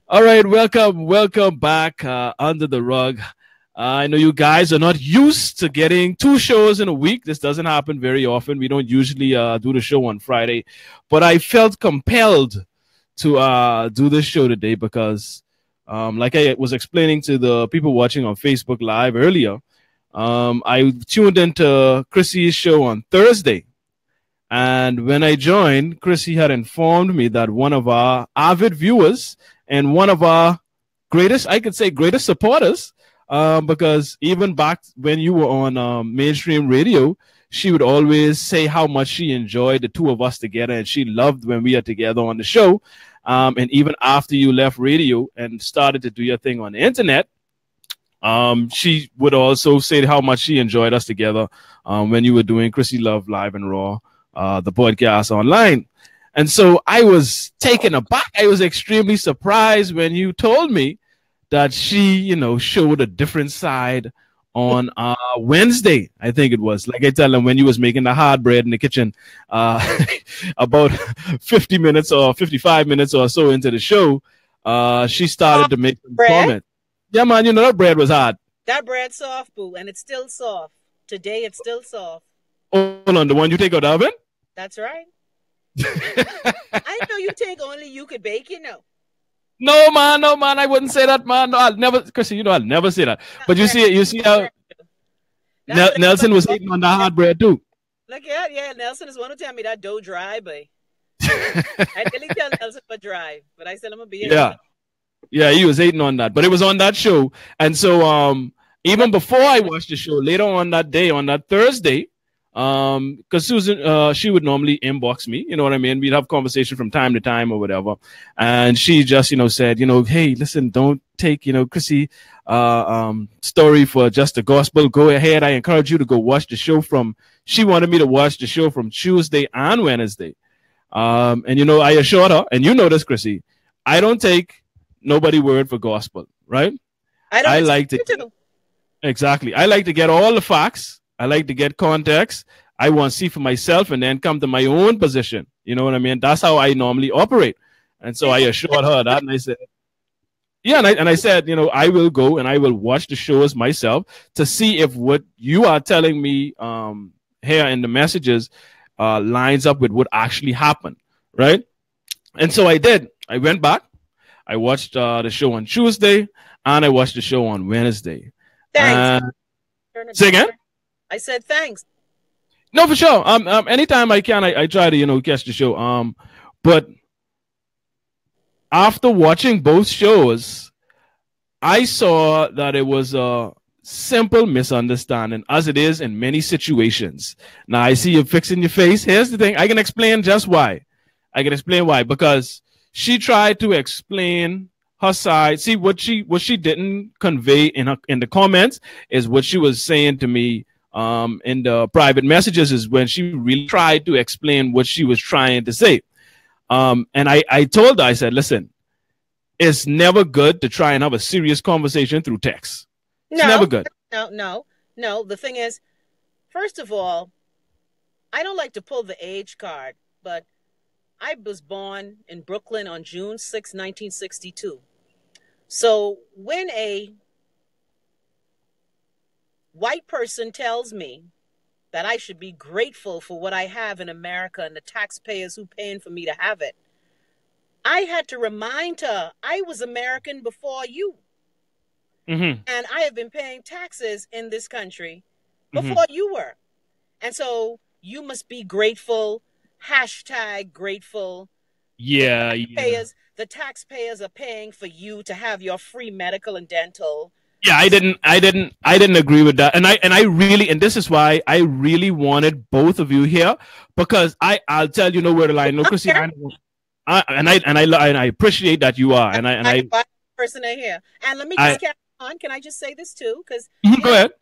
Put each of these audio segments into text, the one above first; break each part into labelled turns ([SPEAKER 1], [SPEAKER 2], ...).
[SPEAKER 1] All right, welcome back Under the Rug. I know you guys are not used to getting two shows in a week. This doesn't happen very often. We don't usually do the show on Friday, but I felt compelled to do this show today because, like I was explaining to the people watching on Facebook Live earlier, I tuned into Chrissy's show on Thursday. And when I joined, Chrissy had informed me that one of our avid viewers and one of our greatest, I could say, greatest supporters, because even back when you were on mainstream radio, she would always say how much she enjoyed the two of us together, and she loved when we are together on the show. And even after you left radio and started to do your thing on the internet, she would also say how much she enjoyed us together when you were doing Chrissy Love Live and Raw, the podcast online. And so I was taken aback. I was extremely surprised when you told me that she, showed a different side on Wednesday. I think it was. Like I tell them, when you was making the hard bread in the kitchen, about 50 minutes or 55 minutes or so into the show, she started to make some comments. Yeah, man, that bread was hard.
[SPEAKER 2] That bread's soft, boo, and it's still soft. Today, it's still soft.
[SPEAKER 1] Hold on, the one you take out the oven?
[SPEAKER 2] That's right. I know you think only you could bake,
[SPEAKER 1] No, man, I wouldn't say that, man. No, I'll never, Chrissy, I'll never say that. But you see how Nelson was eating on that hard bread too.
[SPEAKER 2] Look, yeah, Nelson is one who tell me that dough dry, but I didn't tell Nelson but dry, but I said I'm gonna be
[SPEAKER 1] Yeah, he was eating on that, but it was on that show, and so even before I watched the show, later on that day, on that Thursday. Because Susan, she would normally inbox me, you know what I mean? We'd have conversation from time to time or whatever. And she just, said, hey, listen, don't take, Chrissy, story for just the gospel. Go ahead. I encourage you to go watch the show she wanted me to watch the show from Tuesday and Wednesday. And, I assured her, and you know this, Chrissy, I don't take nobody word for gospel, right? I like to, exactly. I like to get all the facts. I like to get context. I want to see for myself and then come to my own position. You know what I mean? That's how I normally operate. And so I assured her that, and I said, yeah, and I said, I will go and I will watch the shows myself to see if what you are telling me here in the messages lines up with what actually happened, right? And so I did. I went back. I watched the show on Tuesday, and I watched the show on Wednesday.
[SPEAKER 2] Thanks.
[SPEAKER 1] Say again?
[SPEAKER 2] I said thanks.
[SPEAKER 1] No, for sure. Anytime I can, I try to, catch the show. But after watching both shows, I saw that it was a simple misunderstanding, as it is in many situations. Now, I see you fixing your face. Here's the thing. I can explain just why. Because she tried to explain her side. See, what she didn't convey in the comments is what she was saying to me in the private messages, is when she really tried to explain what she was trying to say. And I told her, I said, listen, it's never good to try and have a serious conversation through text. It's never good.
[SPEAKER 2] No. The thing is, first of all, I don't like to pull the age card, but I was born in Brooklyn on June 6, 1962. So when a white person tells me that I should be grateful for what I have in America and the taxpayers who paying for me to have it, I had to remind her I was American before you.
[SPEAKER 1] Mm-hmm.
[SPEAKER 2] And I have been paying taxes in this country before you were. And so you must be grateful, #grateful.
[SPEAKER 1] Yeah.
[SPEAKER 2] The taxpayers are paying for you to have your free medical and dental.
[SPEAKER 1] Yeah, I didn't agree with that, and I really, and this is why I really wanted both of you here, because I'll tell you where the line. No, Chrissy, I appreciate that you are, and I
[SPEAKER 2] person in here, and let me just carry on. Can I just say this too? Because
[SPEAKER 1] go ahead.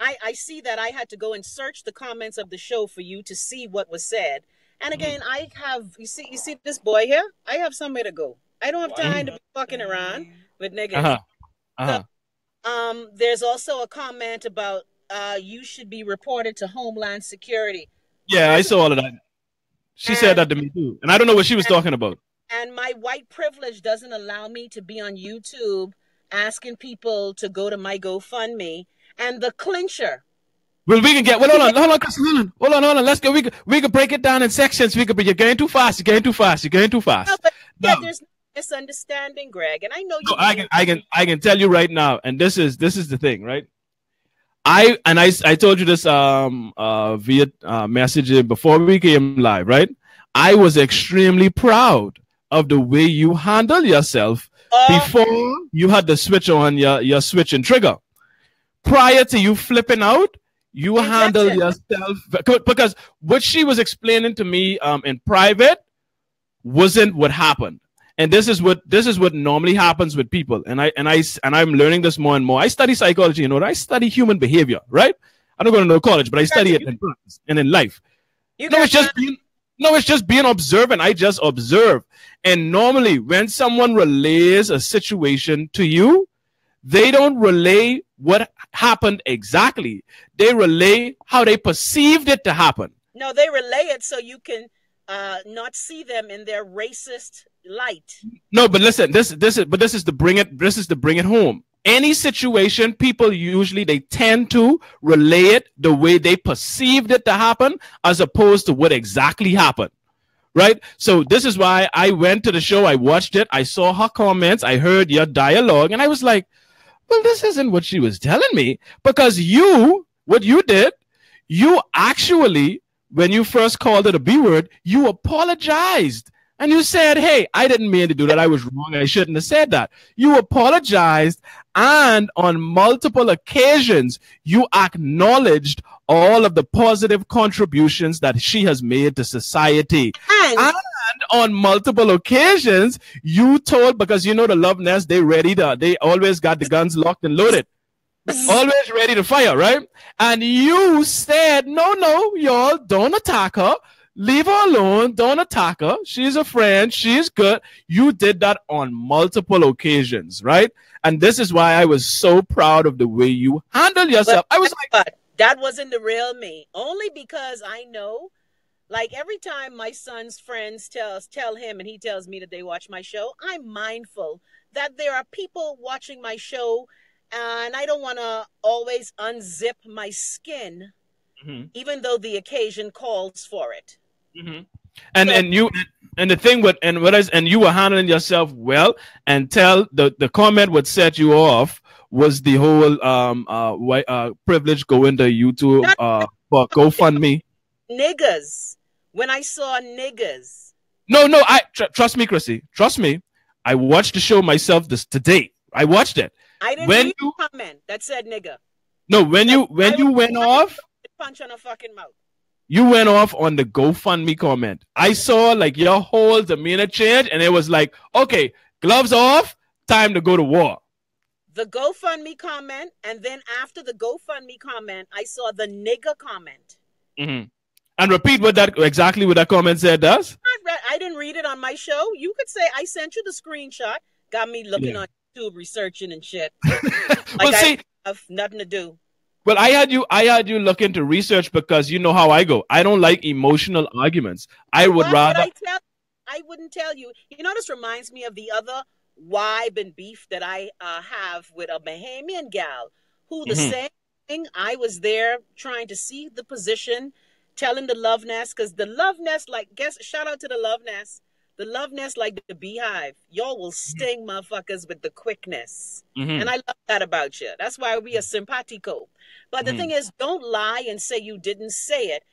[SPEAKER 2] I see that I had to go and search the comments of the show for you to see what was said, and again, I have you see this boy here. I have somewhere to go. I don't have time to be fucking around with niggas. So, there's also a comment about you should be reported to Homeland Security.
[SPEAKER 1] Yeah, I saw all of that. She said that to me too, and I don't know what she was talking about.
[SPEAKER 2] And my white privilege doesn't allow me to be on YouTube asking people to go to my GoFundMe. And the clincher.
[SPEAKER 1] Well, we can get. Well, hold on, Chris, hold on. Let's go. We can break it down in sections. We could. But you're going too fast. You're going too fast. You're going too fast.
[SPEAKER 2] No, but yeah, there's misunderstanding, Greg, and I know you.
[SPEAKER 1] No, I can tell you right now, and this is the thing, right? I told you this via messaging before we came live, right? I was extremely proud of the way you handle yourself before you had to switch on your switching trigger. Prior to you flipping out, you handle yourself, because what she was explaining to me in private wasn't what happened. And this is what normally happens with people. And I'm learning this more and more. I study psychology, you know, I study human behavior, right? I don't go to no college, but I study it in practice and in life. It's just being observant. I just observe. And normally when someone relays a situation to you, they don't relay what happened exactly. They relay how they perceived it to happen.
[SPEAKER 2] No, they relay it so you can not see them in their racist light.
[SPEAKER 1] No, but listen, this is to bring it home. Any situation, people usually they tend to relay it the way they perceived it to happen, as opposed to what exactly happened. Right? So this is why I went to the show, I watched it, I saw her comments, I heard your dialogue, and I was like, well, this isn't what she was telling me. Because what you did, you actually, when you first called it a B word, you apologized. And you said, hey, I didn't mean to do that. I was wrong. I shouldn't have said that. You apologized. And on multiple occasions, you acknowledged all of the positive contributions that she has made to society. And on multiple occasions, you told, because you know the Love Nest, they always got the guns locked and loaded. Always ready to fire, right? And you said, no, y'all, don't attack her. Leave her alone. Don't attack her. She's a friend. She's good. You did that on multiple occasions, right? And this is why I was so proud of the way you handled yourself. I was like,
[SPEAKER 2] but that wasn't the real me. Only because I know, like every time my son's friends tell him and he tells me that they watch my show, I'm mindful that there are people watching my show, and I don't want to always unzip my skin, even though the occasion calls for it.
[SPEAKER 1] And you were handling yourself well, and the comment what set you off was the whole privilege going to YouTube for GoFundMe.
[SPEAKER 2] Niggas. When I saw niggas.
[SPEAKER 1] No, trust me, Chrissy. Trust me. I watched the show myself today. I watched it.
[SPEAKER 2] I didn't read a comment that said nigga.
[SPEAKER 1] No, when you went off,
[SPEAKER 2] punch on a fucking mouth.
[SPEAKER 1] You went off on the GoFundMe comment. I saw like your whole demeanor change, and it was like, okay, gloves off, time to go to war.
[SPEAKER 2] The GoFundMe comment, and then after the GoFundMe comment, I saw the nigga comment.
[SPEAKER 1] And repeat exactly what that comment said does.
[SPEAKER 2] I didn't read it on my show. You could say I sent you the screenshot. Got me looking on YouTube, researching and shit.
[SPEAKER 1] Well,
[SPEAKER 2] I have nothing to do.
[SPEAKER 1] Well, I had you look into research, because you know how I go. I don't like emotional arguments. I would rather.
[SPEAKER 2] I wouldn't tell you. You know, this reminds me of the other wibe and beef that I have with a Bahamian gal who the same thing. I was there trying to see the position, telling the Love Nest, because the Love Nest, shout out to the Love Nest. The Love Nest, like the beehive, y'all will sting motherfuckers with the quickness. And I love that about you. That's why we are simpatico. But the thing is, don't lie and say you didn't say it.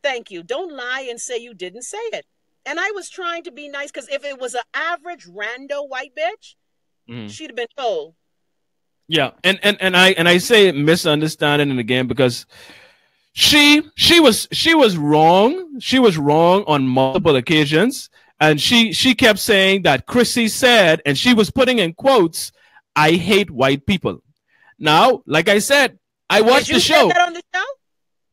[SPEAKER 2] Thank you. Don't lie and say you didn't say it. And I was trying to be nice, because if it was an average rando white bitch, she'd have been told.
[SPEAKER 1] Yeah, and I say misunderstanding it again, because she was wrong. She was wrong on multiple occasions. And she kept saying that Chrissy said, and she was putting in quotes, I hate white people. Now, like I said, I watched the show.
[SPEAKER 2] Did you say that on the show?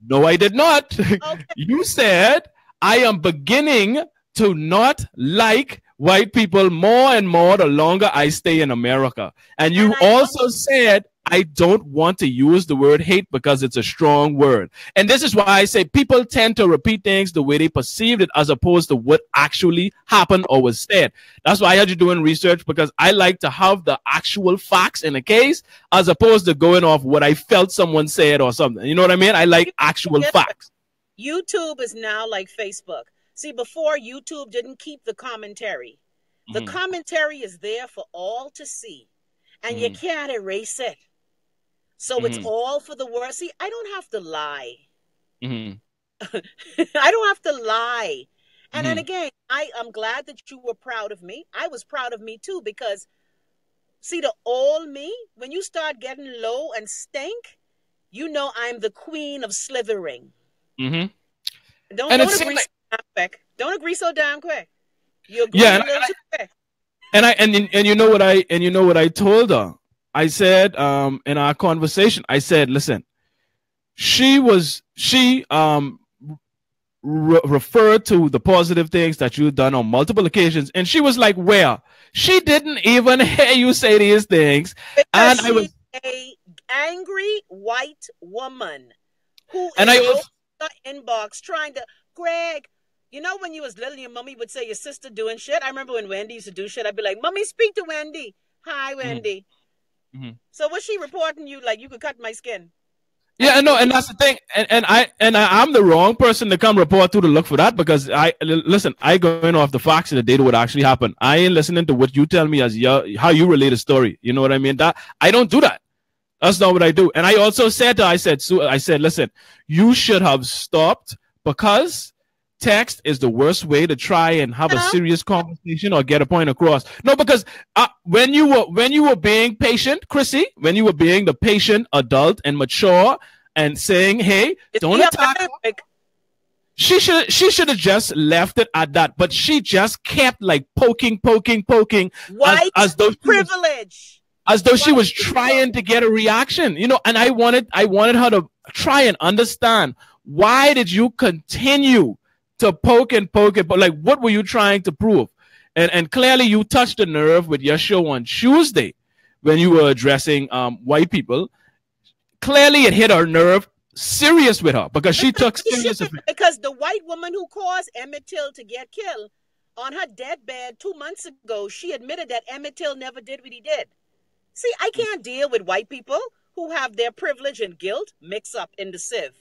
[SPEAKER 1] No, I did not.
[SPEAKER 2] Okay.
[SPEAKER 1] You said, I am beginning to not like white people more and more the longer I stay in America. And you also said, I don't want to use the word hate because it's a strong word. And this is why I say people tend to repeat things the way they perceived it as opposed to what actually happened or was said. That's why I had you doing research, because I like to have the actual facts in a case as opposed to going off what I felt someone said or something. You know what I mean? I like actual facts.
[SPEAKER 2] YouTube is now like Facebook. See, before, YouTube didn't keep the commentary. The commentary is there for all to see, and you can't erase it. So it's all for the world. See, I don't have to lie. I don't have to lie. And then again, I'm glad that you were proud of me. I was proud of me too, because see, the old me, when you start getting low and stink, you know I'm the queen of slithering. Don't agree so damn quick. Don't agree so damn quick. You agree a little too quick.
[SPEAKER 1] And you know what I told her? I said in our conversation, I said, listen, she referred to the positive things that you've done on multiple occasions, and she was like, "Where?" She didn't even hear you say these things,
[SPEAKER 2] because and I was a angry white woman who in the inbox trying to Greg. You know, when you was little, your mommy would say your sister doing shit. I remember when Wendy used to do shit. I'd be like, "Mommy, speak to Wendy." Hi, Wendy. So was she reporting you like you could cut my skin?
[SPEAKER 1] Yeah, no, and that's the thing. And I'm the wrong person to come report to look for that, because I going off the facts of the data what actually happened. I ain't listening to what you tell me as how you relate a story. You know what I mean? That I don't do that. That's not what I do. And I also said to her, I said, listen, you should have stopped, because text is the worst way to try and have a serious conversation or get a point across. No, because when you were being patient, Chrissy, when you were being the patient adult and mature and saying, "Hey, don't attack her," she should have just left it at that. But she just kept like poking,
[SPEAKER 2] white as though privilege,
[SPEAKER 1] as though she was trying to get a reaction. You know, and I wanted her to try and understand, why did you continue to poke, but like, what were you trying to prove? And clearly you touched the nerve with your show on Tuesday when you were addressing white people. Clearly it hit her nerve serious with her, because she took serious offense.
[SPEAKER 2] Because the white woman who caused Emmett Till to get killed, on her deathbed 2 months ago, she admitted that Emmett Till never did what he did. See, I can't deal with white people who have their privilege and guilt mixed up in the sieve.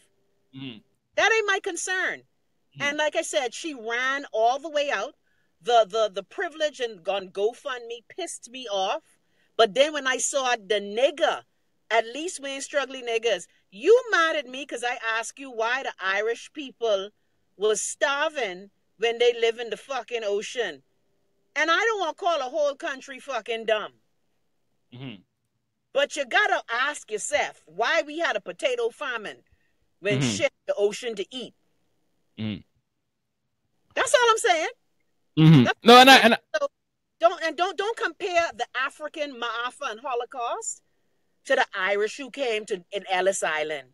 [SPEAKER 2] That ain't my concern. And like I said, she ran all the way out. The privilege and on GoFundMe pissed me off. But then when I saw the nigger, at least we ain't struggling niggers, you mad at me because I asked you why the Irish people was starving when they live in the fucking ocean. And I don't want to call a whole country fucking dumb. But you gotta ask yourself why we had a potato famine when shit the ocean to eat. That's all I'm saying.
[SPEAKER 1] No,
[SPEAKER 2] so don't compare the African Ma'afa and Holocaust to the Irish who came to in Ellis Island.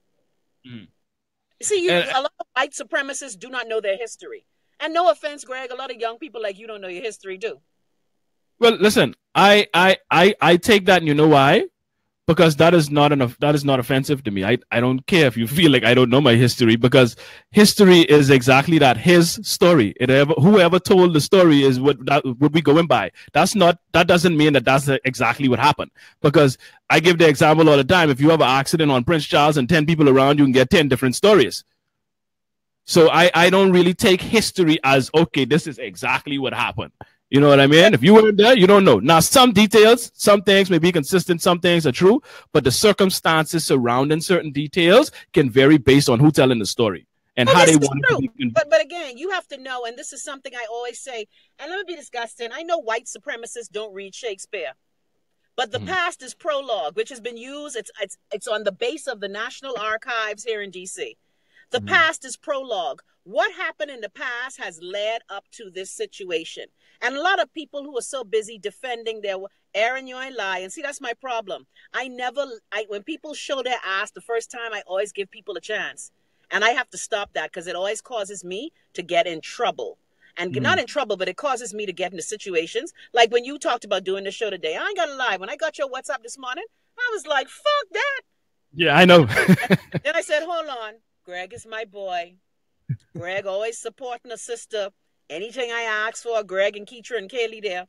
[SPEAKER 2] See, a lot of white supremacists do not know their history. And no offense, Greg, a lot of young people like you don't know your history too.
[SPEAKER 1] Well, listen, I take that, and you know why? Because that is not offensive to me. I don't care if you feel like I don't know my history, because history is exactly that, his story. Whoever told the story is what we going by. That doesn't mean that that's exactly what happened. Because I give the example all the time. If you have an accident on Prince Charles and 10 people around, you can get 10 different stories. So I don't really take history as, okay, this is exactly what happened. You know what I mean? If you weren't there, you don't know. Now, some details, some things may be consistent, some things are true, but the circumstances surrounding certain details can vary based on who's telling the story and how they want it to be.
[SPEAKER 2] But again, you have to know, and this is something I always say, and let me be disgusting. I know white supremacists don't read Shakespeare, but the past is prologue, which has been used. It's on the base of the National Archives here in D.C. The past is prologue. What happened in the past has led up to this situation. And a lot of people who are so busy defending their Aaron, you ain't lying. See, that's my problem. When people show their ass the first time, I always give people a chance. And I have to stop that because it always causes me to get in trouble. and not in trouble, but it causes me to get into situations. Like when you talked about doing the show today, I ain't gonna lie. When I got your WhatsApp this morning, I was like, fuck that.
[SPEAKER 1] Yeah, I know.
[SPEAKER 2] Then I said, hold on. Greg is my boy. Greg always supporting a sister. Anything I ask for, Greg and Keitra and Kaylee there.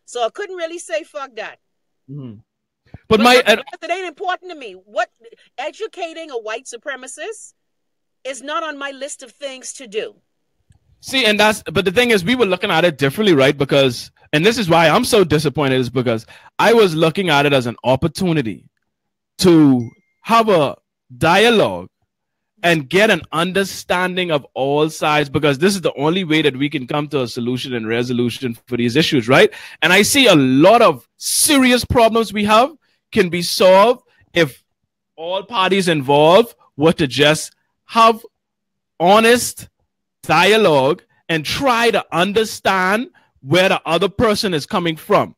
[SPEAKER 2] So I couldn't really say fuck that.
[SPEAKER 1] But
[SPEAKER 2] it ain't important to me. What educating a white supremacist is not on my list of things to do.
[SPEAKER 1] See, but the thing is, we were looking at it differently, right? Because, and this is why I'm so disappointed, is because I was looking at it as an opportunity to have a dialogue and get an understanding of all sides, because this is the only way that we can come to a solution and resolution for these issues, right? And I see a lot of serious problems we have can be solved if all parties involved were to just have honest dialogue and try to understand where the other person is coming from.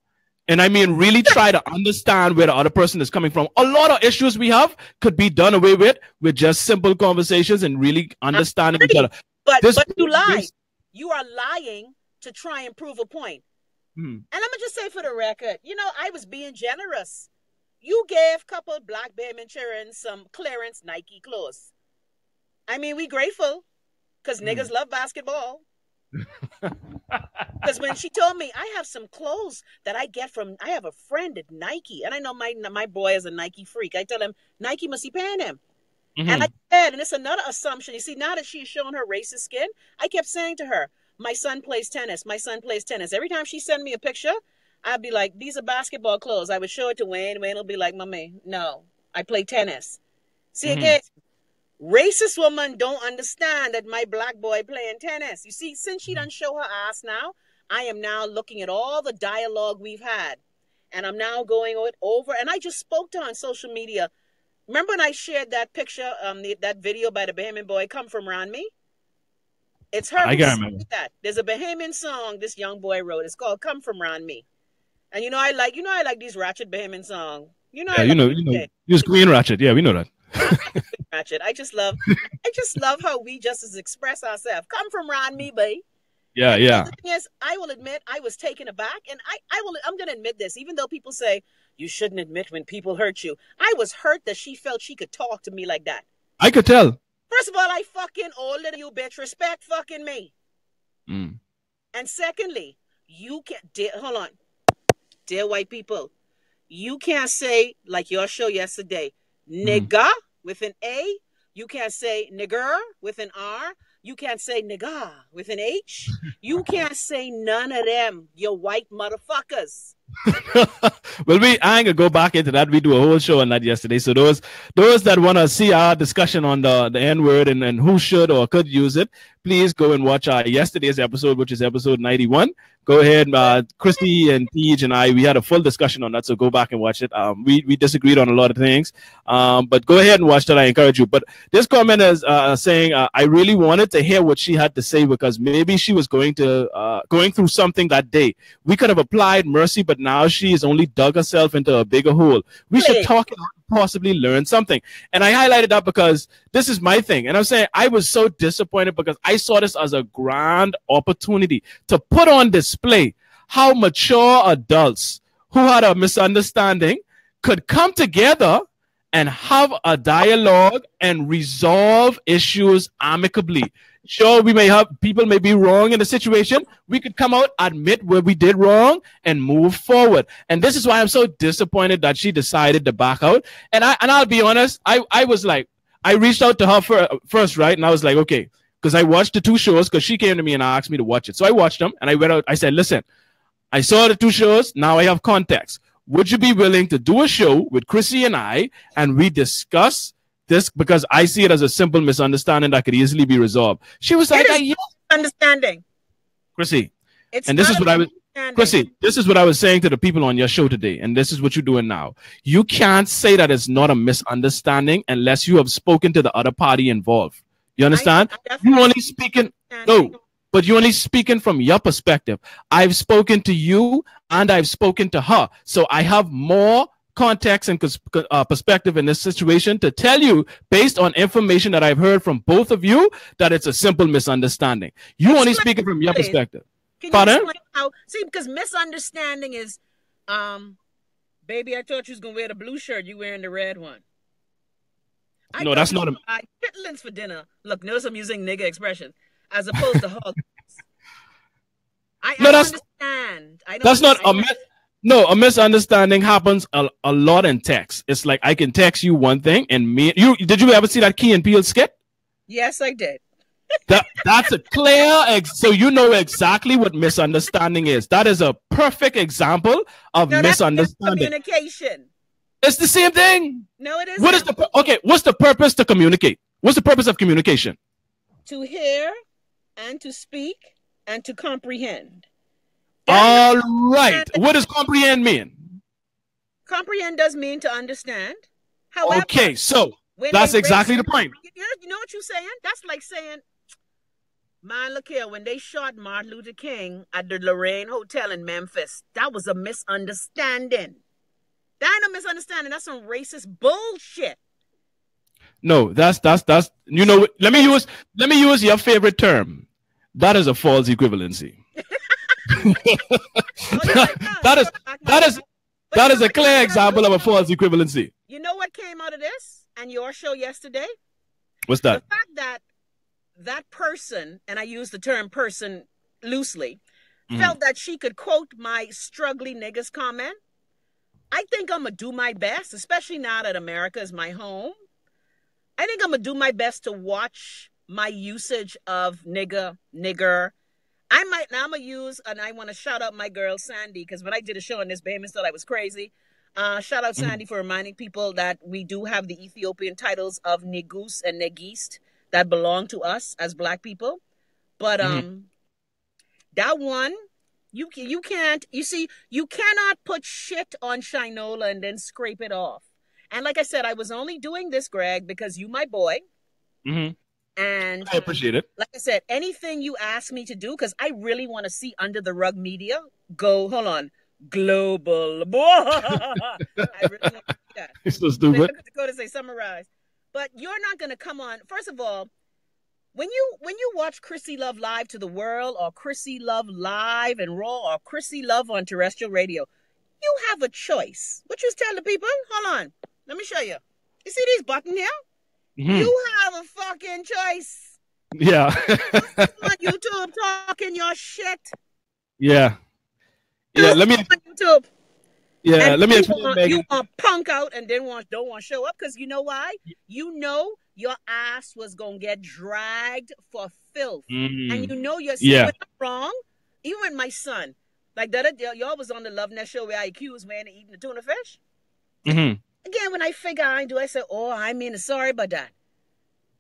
[SPEAKER 1] And I mean, really try to understand where the other person is coming from. A lot of issues we have could be done away with just simple conversations and really understanding each other.
[SPEAKER 2] But you lie. You are lying to try and prove a point. And I'm going to just say for the record, you know, I was being generous. You gave a couple black Behrman children some clearance Nike clothes. I mean, we grateful because niggas love basketball. Because when she told me, I have some clothes that I get from, I have a friend at Nike, and I know my boy is a Nike freak. I tell him, Nike must be paying him. And I said, and it's another assumption. You see, now that she's showing her racist skin, I kept saying to her, my son plays tennis. My son plays tennis. Every time she sent me a picture, I'd be like, these are basketball clothes. I would show it to Wayne. Wayne will be like, Mommy, no, I play tennis. See, again, racist woman don't understand that my black boy playing tennis. You see, since she done show her ass now, I am now looking at all the dialogue we've had. And I'm now going over. And I just spoke to her on social media. Remember when I shared that picture, that video by the Bahamian boy, Come From Around Me? It's her.
[SPEAKER 1] I can't remember
[SPEAKER 2] that. There's a Bahamian song this young boy wrote. It's called Come From Around Me. And you know I like these ratchet Bahamian songs. You just Green Ratchet. Yeah, we know that. Ratchet. I just love how we just express ourselves. Come from around me, babe.
[SPEAKER 1] Yeah.
[SPEAKER 2] The thing is, I will admit I was taken aback, and I'm gonna admit this, even though people say you shouldn't admit when people hurt you. I was hurt that she felt she could talk to me like that.
[SPEAKER 1] I could tell.
[SPEAKER 2] First of all, I fucking older than you, bitch. Respect fucking me. And secondly, you can't hold on. Dear white people, you can't say, like your show yesterday, nigga with an A. You can't say nigger with an R. You can't say nigga with an H. You can't say none of them, you white motherfuckers.
[SPEAKER 1] Well, I ain't gonna go back into that. We do a whole show on that yesterday. So those that want to see our discussion on the N-word and who should or could use it, please go and watch our yesterday's episode, which is episode 91. Go ahead, Christy and Tej and I, we had a full discussion on that, so go back and watch it. We disagreed on a lot of things, but go ahead and watch that. I encourage you. But this comment is saying, I really wanted to hear what she had to say, because maybe she was going through something that day. We could have applied mercy, but now she has only dug herself into a bigger hole. We should talk and possibly learn something. And I highlighted that because this is my thing. And I'm saying I was so disappointed because I saw this as a grand opportunity to put on display how mature adults who had a misunderstanding could come together and have a dialogue and resolve issues amicably. Sure, people may be wrong in the situation. We could come out, admit where we did wrong, and move forward. And this is why I'm so disappointed that she decided to back out. And I'll be honest, I was like, I reached out to her first, right? And I was like, okay, because I watched the two shows, because she came to me and asked me to watch it. So I watched them, and I went out. I said, listen, I saw the two shows. Now I have context. Would you be willing to do a show with Chrissy and I, and we discuss this, because I see it as a simple misunderstanding that could easily be resolved. She was like,
[SPEAKER 2] yeah. Understanding.
[SPEAKER 1] Chrissy. This is what I was saying to the people on your show today, and this is what you're doing now. You can't say that it's not a misunderstanding unless you have spoken to the other party involved. You understand? You only speaking but you're only speaking from your perspective. I've spoken to you and I've spoken to her. So I have more context and perspective in this situation to tell you, based on information that I've heard from both of you, that it's a simple misunderstanding. You only speaking from your perspective.
[SPEAKER 2] Can you explain how? See, because misunderstanding is, baby, I thought you was gonna wear the blue shirt. You wearing the red one.
[SPEAKER 1] No, that's not a
[SPEAKER 2] chitlins for dinner. Look, notice I'm using nigga expression as opposed to hog. I understand. That's not
[SPEAKER 1] a misunderstanding happens a lot in text. It's like I can text you one thing and did you ever see that Key and Peele skit?
[SPEAKER 2] Yes, I did.
[SPEAKER 1] That's a clear so you know exactly what misunderstanding is. That is a perfect example of misunderstanding.
[SPEAKER 2] Communication.
[SPEAKER 1] It's the same thing.
[SPEAKER 2] No, it isn't.
[SPEAKER 1] What's the purpose to communicate? What's the purpose of communication?
[SPEAKER 2] To hear and to speak and to comprehend.
[SPEAKER 1] All right. What does comprehend mean?
[SPEAKER 2] Comprehend does mean to understand. However,
[SPEAKER 1] okay, so that's exactly the point.
[SPEAKER 2] You know what you're saying? That's like saying, man, look here, when they shot Martin Luther King at the Lorraine Hotel in Memphis, that was a misunderstanding. That ain't a misunderstanding. That's some racist bullshit.
[SPEAKER 1] No, that's you know. Let me use your favorite term. That is a false equivalency. That is a clear example of a false equivalency.
[SPEAKER 2] You know what came out of this and your show yesterday?
[SPEAKER 1] What's that?
[SPEAKER 2] The fact that that person, and I use the term person loosely, felt that she could quote my struggly niggas comment. I think I'm going to do my best, especially now that America is my home. I think I'm going to do my best to watch my usage of nigger. I'm going to use, and I want to shout out my girl Sandy, because when I did a show on this, Bayman thought I was crazy. Shout out Sandy for reminding people that we do have the Ethiopian titles of Negus and Negist that belong to us as Black people. But that one, you can't, you see, you cannot put shit on Shinola and then scrape it off. And like I said, I was only doing this, Greg, because you my boy. And
[SPEAKER 1] I appreciate it.
[SPEAKER 2] Like I said, anything you ask me to do, because I really want to see Under the Rug Media go, hold on, global. I really want to see that.
[SPEAKER 1] It's so stupid.
[SPEAKER 2] Go to say summarize. But you're not going to come on. First of all, when you watch Chrissy Love Live to the World, or Chrissy Love Live and Raw, or Chrissy Love on terrestrial radio, you have a choice. What you tell the people? Hold on. Let me show you. You see these buttons here? You have a fucking choice.
[SPEAKER 1] Yeah.
[SPEAKER 2] On YouTube talking your shit.
[SPEAKER 1] Yeah. Yeah. Let me.
[SPEAKER 2] YouTube.
[SPEAKER 1] Yeah.
[SPEAKER 2] And
[SPEAKER 1] let me explain.
[SPEAKER 2] You want punk out and then don't want to show up because you know why? You know your ass was gonna get dragged for filth, and you know you're wrong. Even with my son, like the other day, y'all was on the Love Nest show where I accused man of eating the tuna fish. Again, when I figure I do, I say, "Oh, I mean, sorry about that."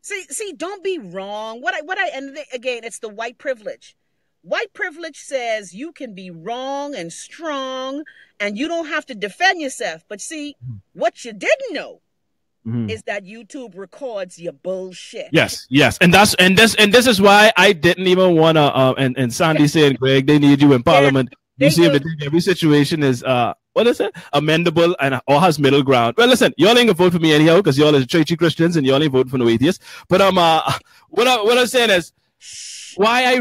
[SPEAKER 2] See, don't be wrong. Again, it's the white privilege. White privilege says you can be wrong and strong, and you don't have to defend yourself. But see, what you didn't know is that YouTube records your bullshit.
[SPEAKER 1] Yes, and this is why I didn't even want to. And Sandy saying, Greg, they need you in Parliament. You see, every situation is what is it? Amendable and or has middle ground. Well, listen, y'all ain't gonna vote for me anyhow because y'all is churchy Christians and y'all ain't voting for no atheists. But what I'm saying is why I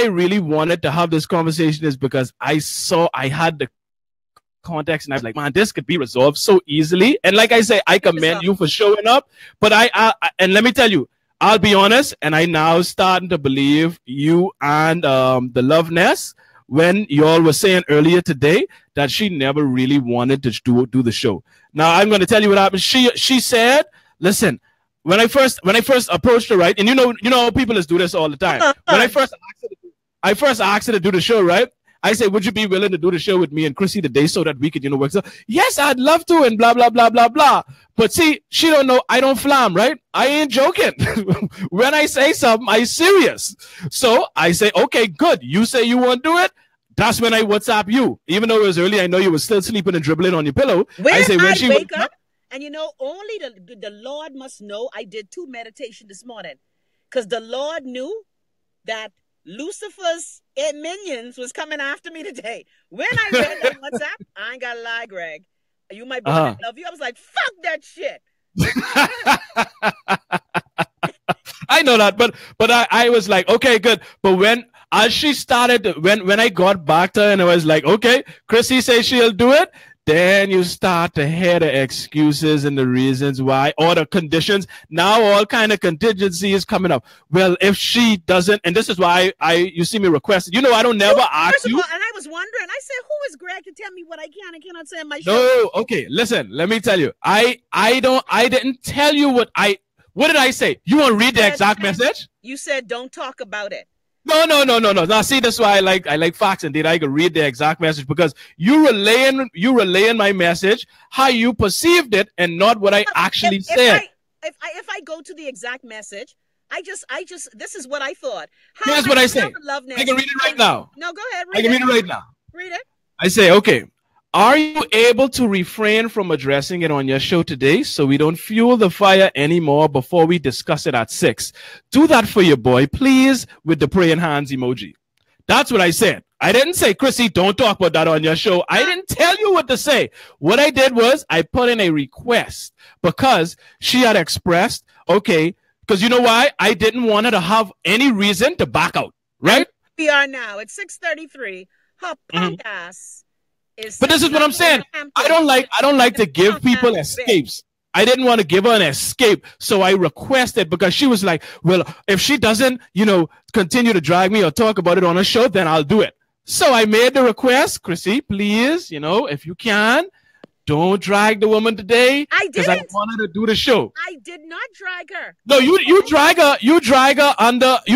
[SPEAKER 1] really wanted to have this conversation is because I had the context and I was like, man, this could be resolved so easily. And like I say, I commend you for showing up. But I and let me tell you, I'll be honest, and I now starting to believe you and the Love Nest when y'all were saying earlier today that she never really wanted to do the show. Now I'm going to tell you what happened. She said, listen, when I first approached her, right, and you know people just do this all the time. When I first asked her to do the show, right, I said, would you be willing to do the show with me and Chrissy today so that we could, work? So, yes, I'd love to, and blah, blah, blah, blah, blah. But see, she don't know I don't flam, right? I ain't joking. When I say something, I'm serious. So I say, okay, good. You say you want to do it. That's when I WhatsApp you. Even though it was early, I know you were still sleeping and dribbling on your pillow.
[SPEAKER 2] When she wake up, and only the Lord must know I did 2 meditation this morning. Because the Lord knew that Lucifer's minions was coming after me today. When I read that WhatsApp, I ain't got to lie, Greg. You my brother love you. I was like, fuck that shit.
[SPEAKER 1] I know that, but I was like, okay, good. But when as she started, when I got back to her and I was like, okay, Chrissy says she'll do it, then you start to hear the excuses and the reasons why, or the conditions. Now all kind of contingency is coming up. Well, if she doesn't, and this is why you see me request. You know, I don't never ask
[SPEAKER 2] first of
[SPEAKER 1] you.
[SPEAKER 2] all, and I was wondering. I said, who is Greg to tell me what I can and cannot say on my show?
[SPEAKER 1] No, okay, listen. Let me tell you. I didn't tell you what did I say? You want to read the exact message?
[SPEAKER 2] You said don't talk about it.
[SPEAKER 1] No. Now see, that's why I like facts, and I can read the exact message because you relaying my message how you perceived it and not what I actually said.
[SPEAKER 2] If I go to the exact message, I just this is what I thought.
[SPEAKER 1] Here's what I say. I can read it right now.
[SPEAKER 2] No, go ahead.
[SPEAKER 1] I can read it right now.
[SPEAKER 2] Read it.
[SPEAKER 1] I say, okay. Are you able to refrain from addressing it on your show today so we don't fuel the fire anymore before we discuss it at 6? Do that for your boy, please, with the praying hands emoji. That's what I said. I didn't say, Chrissy, don't talk about that on your show. I didn't tell you what to say. What I did was I put in a request because she had expressed, okay, because you know why? I didn't want her to have any reason to back out, right?
[SPEAKER 2] We are now at 6:33. Her punk ass.
[SPEAKER 1] But this is what I'm saying. I don't like to give people escapes. I didn't want to give her an escape. So I requested because she was like, well, if she doesn't, continue to drag me or talk about it on a show, then I'll do it. So I made the request, Chrissy, please, if you can, don't drag the woman today.
[SPEAKER 2] I didn't.
[SPEAKER 1] Because I wanted to do the show.
[SPEAKER 2] I did not drag her.
[SPEAKER 1] No, you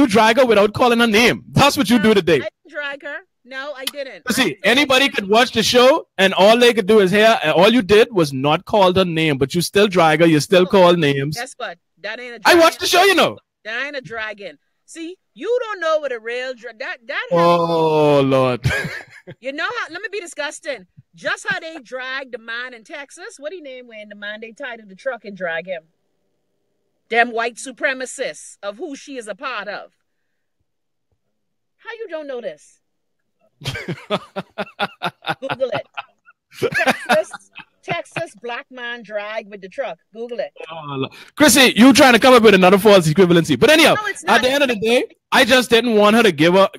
[SPEAKER 1] drag her without calling her name. That's what you do today.
[SPEAKER 2] I didn't drag her. No, I didn't.
[SPEAKER 1] See, anybody could watch the show, and all they could do is hear. All you did was not call her name, but you still drag her. You still call names.
[SPEAKER 2] Guess what? That ain't a dragon.
[SPEAKER 1] I watched the show,
[SPEAKER 2] That ain't a dragon. See, you don't know what a real that.
[SPEAKER 1] Oh Lord.
[SPEAKER 2] You know how? Let me be disgusting. Just how they dragged the man in Texas. What he name when the man they tied to the truck and drag him? Them white supremacists of who she is a part of. How you don't know this? Google it. Texas black man drag with the truck. Google it.
[SPEAKER 1] Oh, Chrissy, you trying to come up with another false equivalency. But anyhow, at the end of the day, I just didn't want to give her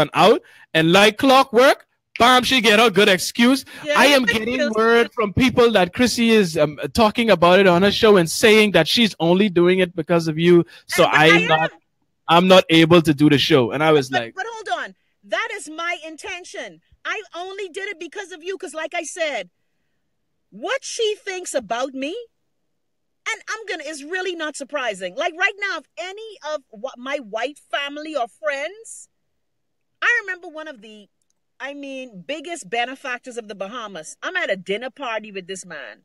[SPEAKER 1] an out. And like clockwork, bam, she get a good excuse. Yeah, I am getting word from people that Chrissy is talking about it on her show and saying that she's only doing it because of you. So I'm not able to do the show. And I was
[SPEAKER 2] but hold on. That is my intention. I only did it because of you. Because like I said, what she thinks about me, and is really not surprising. Like right now, if any of my white family or friends, I remember one of the, biggest benefactors of the Bahamas. I'm at a dinner party with this man.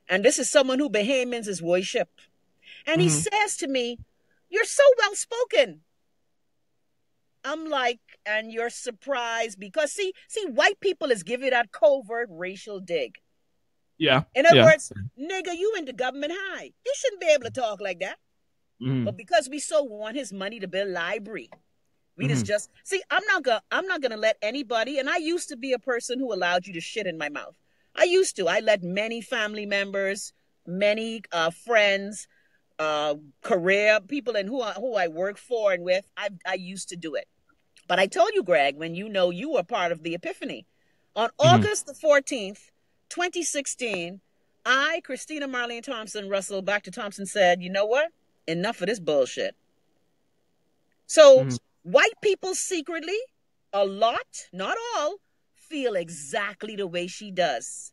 [SPEAKER 2] And this is someone who Bahamians is worship. And he says to me, you're so well spoken. I'm like, and you're surprised because see, white people is giving that covert racial dig.
[SPEAKER 1] Yeah.
[SPEAKER 2] In other words, nigga, you in the government high. You shouldn't be able to talk like that. But because we so want his money to build library, we just see. I'm not gonna let anybody. And I used to be a person who allowed you to shit in my mouth. I used to. I let many family members, many friends, career people, and who I work for and with. I used to do it. But I told you, Greg, when you were part of the epiphany. On August the 14th, 2016, I, Christina Marlene Thompson, Russell, back to Thompson, said, you know what? Enough of this bullshit. So white people secretly, a lot, not all, feel exactly the way she does.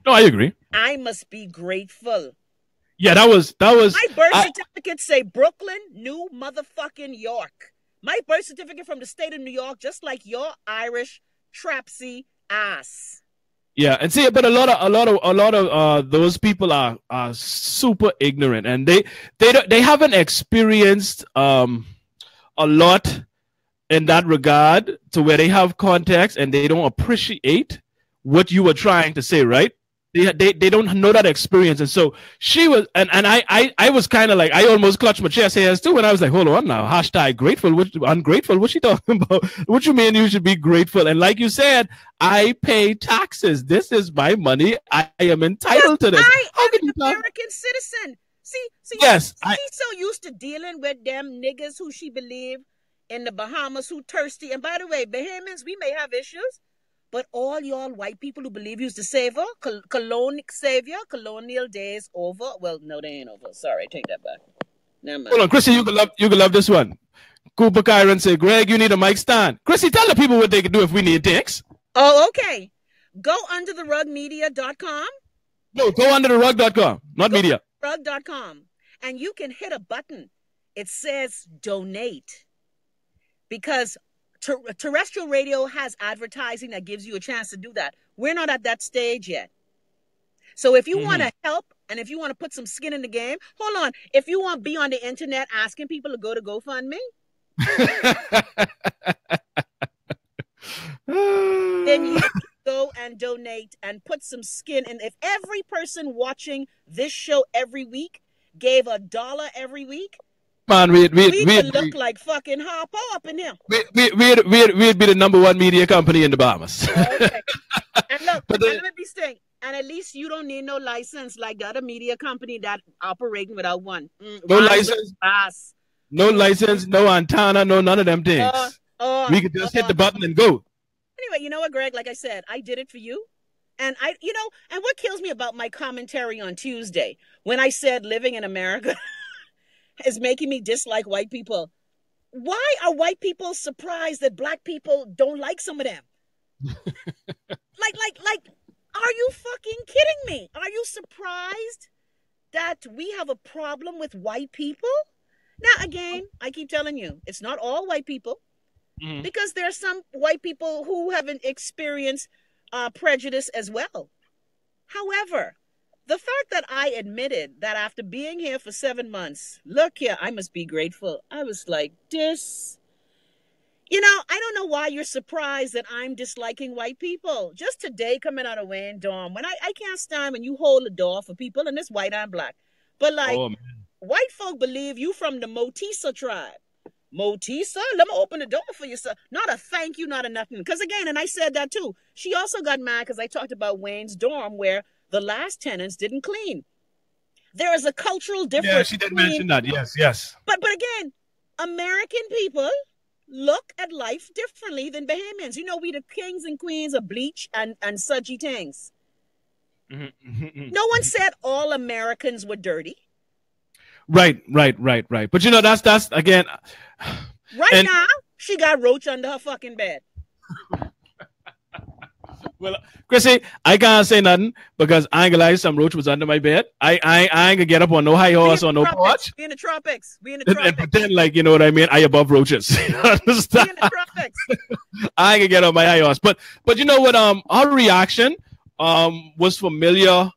[SPEAKER 1] No, I agree.
[SPEAKER 2] I must be grateful.
[SPEAKER 1] Yeah, that was.
[SPEAKER 2] My birth certificate say Brooklyn, New motherfucking York. My birth certificate from the state of New York, just like your Irish trapsy ass.
[SPEAKER 1] Yeah, and see, but a lot of those people are super ignorant, and they haven't experienced a lot in that regard to where they have context and they don't appreciate what you were trying to say, right? They don't know that experience. And so she was, and I was kind of like, I almost clutched my chest hairs too. And I was like, hold on now, hashtag grateful, ungrateful. What's she talking about? What you mean you should be grateful? And like you said, I pay taxes. This is my money. I am entitled to this.
[SPEAKER 2] I am an American citizen. See,
[SPEAKER 1] yes,
[SPEAKER 2] she's so used to dealing with them niggas who she believe in the Bahamas who thirsty. And by the way, Bahamians, we may have issues, but all y'all white people who believe you's the savior, colonial days over. Well, no, they ain't over. Sorry, take that back. Never mind.
[SPEAKER 1] Hold on, Chrissy, you can love this one. Cooper Kyron say, Greg, you need a mic stand. Chrissy, tell the people what they can do if we need dicks.
[SPEAKER 2] Oh, okay. Go undertherugmedia.com.
[SPEAKER 1] No, go undertherug.com, not media.
[SPEAKER 2] Rug.com, and you can hit a button. It says donate, because terrestrial radio has advertising that gives you a chance to do that. We're not at that stage yet. So if you want to help, and if you want to put some skin in the game, hold on. If you want to be on the internet asking people to go to GoFundMe, then you can go and donate and put some skin. And if every person watching this show every week gave $1 every week,
[SPEAKER 1] man,
[SPEAKER 2] we would look like fucking Harpo up in here.
[SPEAKER 1] We'd be the #1 media company in the Bahamas.
[SPEAKER 2] Okay. And look, and let me be straight. And at least you don't need no license like the other media company that operating without one.
[SPEAKER 1] No license. No license, no antenna, no none of them things. We could just hit the button and go.
[SPEAKER 2] Anyway, you know what, Greg? Like I said, I did it for you. And and what kills me about my commentary on Tuesday, when I said living in America is making me dislike white people. Why are white people surprised that black people don't like some of them? like, are you fucking kidding me? Are you surprised that we have a problem with white people? Now, again, I keep telling you, it's not all white people, because there are some white people who haven't experienced prejudice as well. However, the fact that I admitted that after being here for 7 months, look here, I must be grateful. I was like, this. I don't know why you're surprised that I'm disliking white people. Just today, coming out of Wayne Dorm, when I can't stand when you hold the door for people, and it's white and black. But white folk believe you from the Motisa tribe. Motisa? Let me open the door for you, sir. Not a thank you, not a nothing. Because again, and I said that too, she also got mad because I talked about Wayne's dorm where the last tenants didn't clean. There is a cultural difference.
[SPEAKER 1] Yeah, she did mention that. Yes.
[SPEAKER 2] But again, American people look at life differently than Bahamians. We the kings and queens of bleach and sudgy things. No one said all Americans were dirty.
[SPEAKER 1] Right. But that's again.
[SPEAKER 2] Now, she got roach under her fucking bed.
[SPEAKER 1] Well, Chrissy, I can't say nothing because I ain't gonna lie, some roach was under my bed. I ain't gonna get up on no high horse or no porch.
[SPEAKER 2] We in the tropics.
[SPEAKER 1] But then, you know what I mean? I above roaches. Understand?
[SPEAKER 2] We in the tropics.
[SPEAKER 1] I ain't gonna get on my high horse. But you know what? Our reaction was familiar.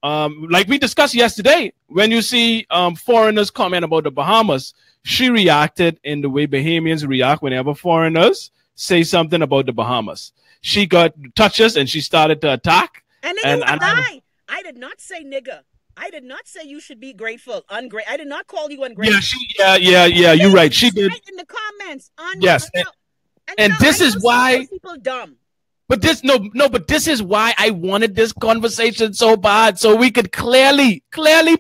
[SPEAKER 1] Like we discussed yesterday, when you see foreigners comment about the Bahamas, she reacted in the way Bahamians react whenever foreigners say something about the Bahamas. She got touches and she started to attack.
[SPEAKER 2] And then I did not say nigger. I did not say you should be grateful. I did not call you ungrateful.
[SPEAKER 1] Yeah. You're right. She did
[SPEAKER 2] in the comments.
[SPEAKER 1] Yes, and this is why
[SPEAKER 2] people dumb.
[SPEAKER 1] But this is why I wanted this conversation so bad, so we could clearly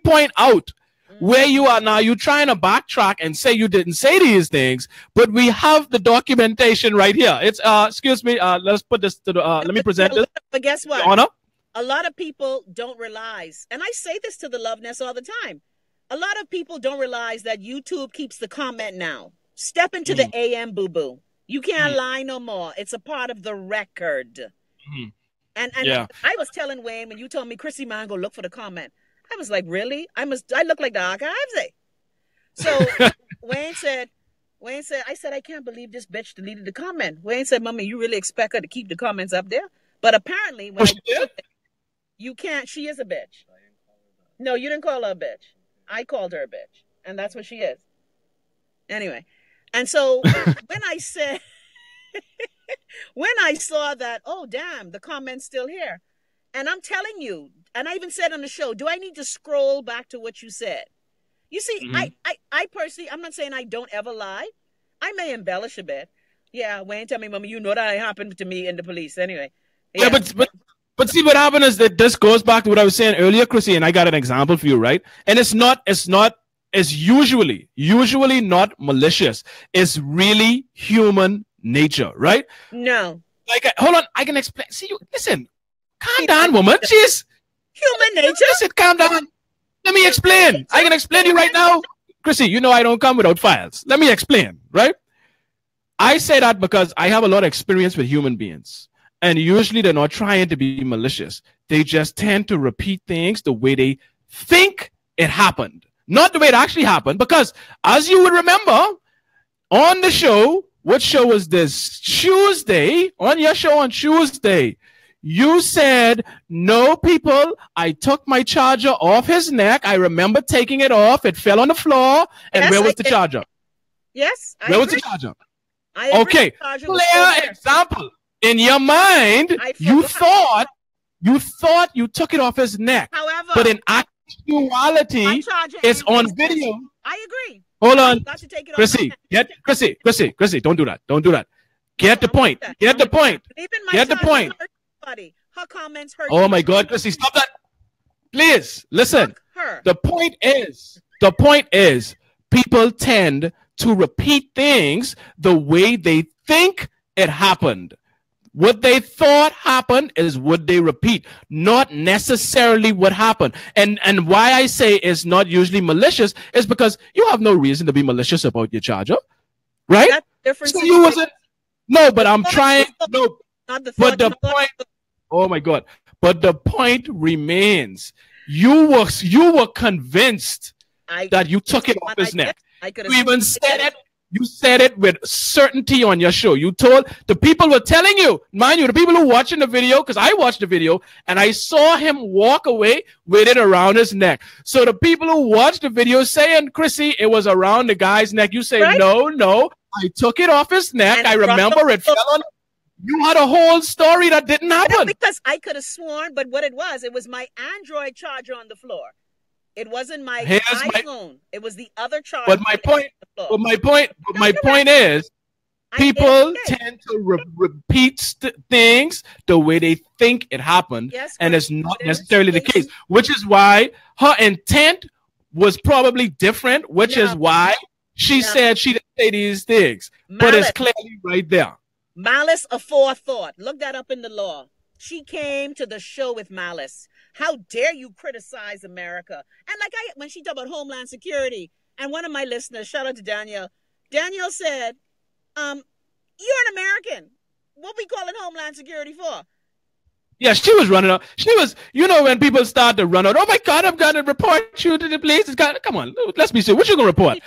[SPEAKER 1] point out where you are now. You're trying to backtrack and say you didn't say these things, but we have the documentation right here. It's excuse me, let's put this to the let me present this.
[SPEAKER 2] But guess what?
[SPEAKER 1] Honor?
[SPEAKER 2] A lot of people don't realize, and I say this to the Love Nest all the time, a lot of people don't realize that YouTube keeps the comment now. Step into the AM, boo-boo. You can't lie no more. It's a part of the record. And I was telling Wayne, when you told me, Chrissy, man, go look for the comment. I was like, really? I look like the archives, eh? So Wayne said, I said, I can't believe this bitch deleted the comment. Wayne said, Mommy, you really expect her to keep the comments up there? But apparently, when you can't, she is a bitch. No, you didn't call her a bitch. I called her a bitch. And that's what she is. Anyway. And so when I saw that, oh, damn, the comment's still here. And I'm telling you, and I even said on the show, do I need to scroll back to what you said? You see, I personally, I'm not saying I don't ever lie. I may embellish a bit. Yeah, Wayne, tell me, Mama, you know that happened to me in the police anyway.
[SPEAKER 1] Yeah, but see what happened is that this goes back to what I was saying earlier, Chrissy, and I got an example for you, right? And it's usually not malicious. It's really human nature, right?
[SPEAKER 2] No.
[SPEAKER 1] Like, hold on, I can explain. See, you listen, calm down, woman. Jeez.
[SPEAKER 2] Human nature.
[SPEAKER 1] Listen, calm down. Let me explain. I can explain to you right now. Chrissy, you know I don't come without files. Let me explain, right? I say that because I have a lot of experience with human beings. And usually they're not trying to be malicious. They just tend to repeat things the way they think it happened, not the way it actually happened. Because as you would remember on the show, what show was this? Tuesday, on your show on Tuesday, you said, no, people, I took my charger off his neck. I remember taking it off. It fell on the floor. And yes, where was the charger?
[SPEAKER 2] Yes.
[SPEAKER 1] Where was the charger? Okay, clear example. In your mind, you thought you took it off his neck.
[SPEAKER 2] However,
[SPEAKER 1] but in actuality, it's on video.
[SPEAKER 2] I agree.
[SPEAKER 1] Hold on, Chrissy. Chrissy, don't do that. Don't do that. Get the point. Get the point. Get the point.
[SPEAKER 2] Her comments hurt.
[SPEAKER 1] Oh my God, Chrissy, stop that. Please listen. The point is, people tend to repeat things the way they think it happened. What they thought happened is what they repeat, not necessarily what happened. And why I say it's not usually malicious is because you have no reason to be malicious about your charger, right?
[SPEAKER 2] That's different.
[SPEAKER 1] So you wasn't. No, but I'm trying. No, but the point. Oh my God! But the point remains. You were convinced that you took it off his neck. You even said it. You said it with certainty on your show. You told the people were telling you, mind you, the people who were watching the video, because I watched the video and I saw him walk away with it around his neck. So the people who watched the video saying, Chrissy, it was around the guy's neck. You say, right? No, I took it off his neck. I remember it fell on. You had a whole story that didn't happen.
[SPEAKER 2] Because I could have sworn, but what it was my Android charger on the floor. It wasn't my iPhone. It was the other charger.
[SPEAKER 1] But my point is, people tend to repeat things the way they think it happened, and it's not necessarily the case. Which is why her intent was probably different. Which is why she said she didn't say these things, but it's clearly right there.
[SPEAKER 2] Malice aforethought. Look that up in the law. She came to the show with malice. How dare you criticize America? And when she talked about Homeland Security, and one of my listeners, shout out to Danielle, Danielle said, you're an American. What we calling Homeland Security for?
[SPEAKER 1] Yeah, she was running out. She was, when people start to run out, oh my God, I'm going to report you to the police. Come on, let's be serious. What you going to report?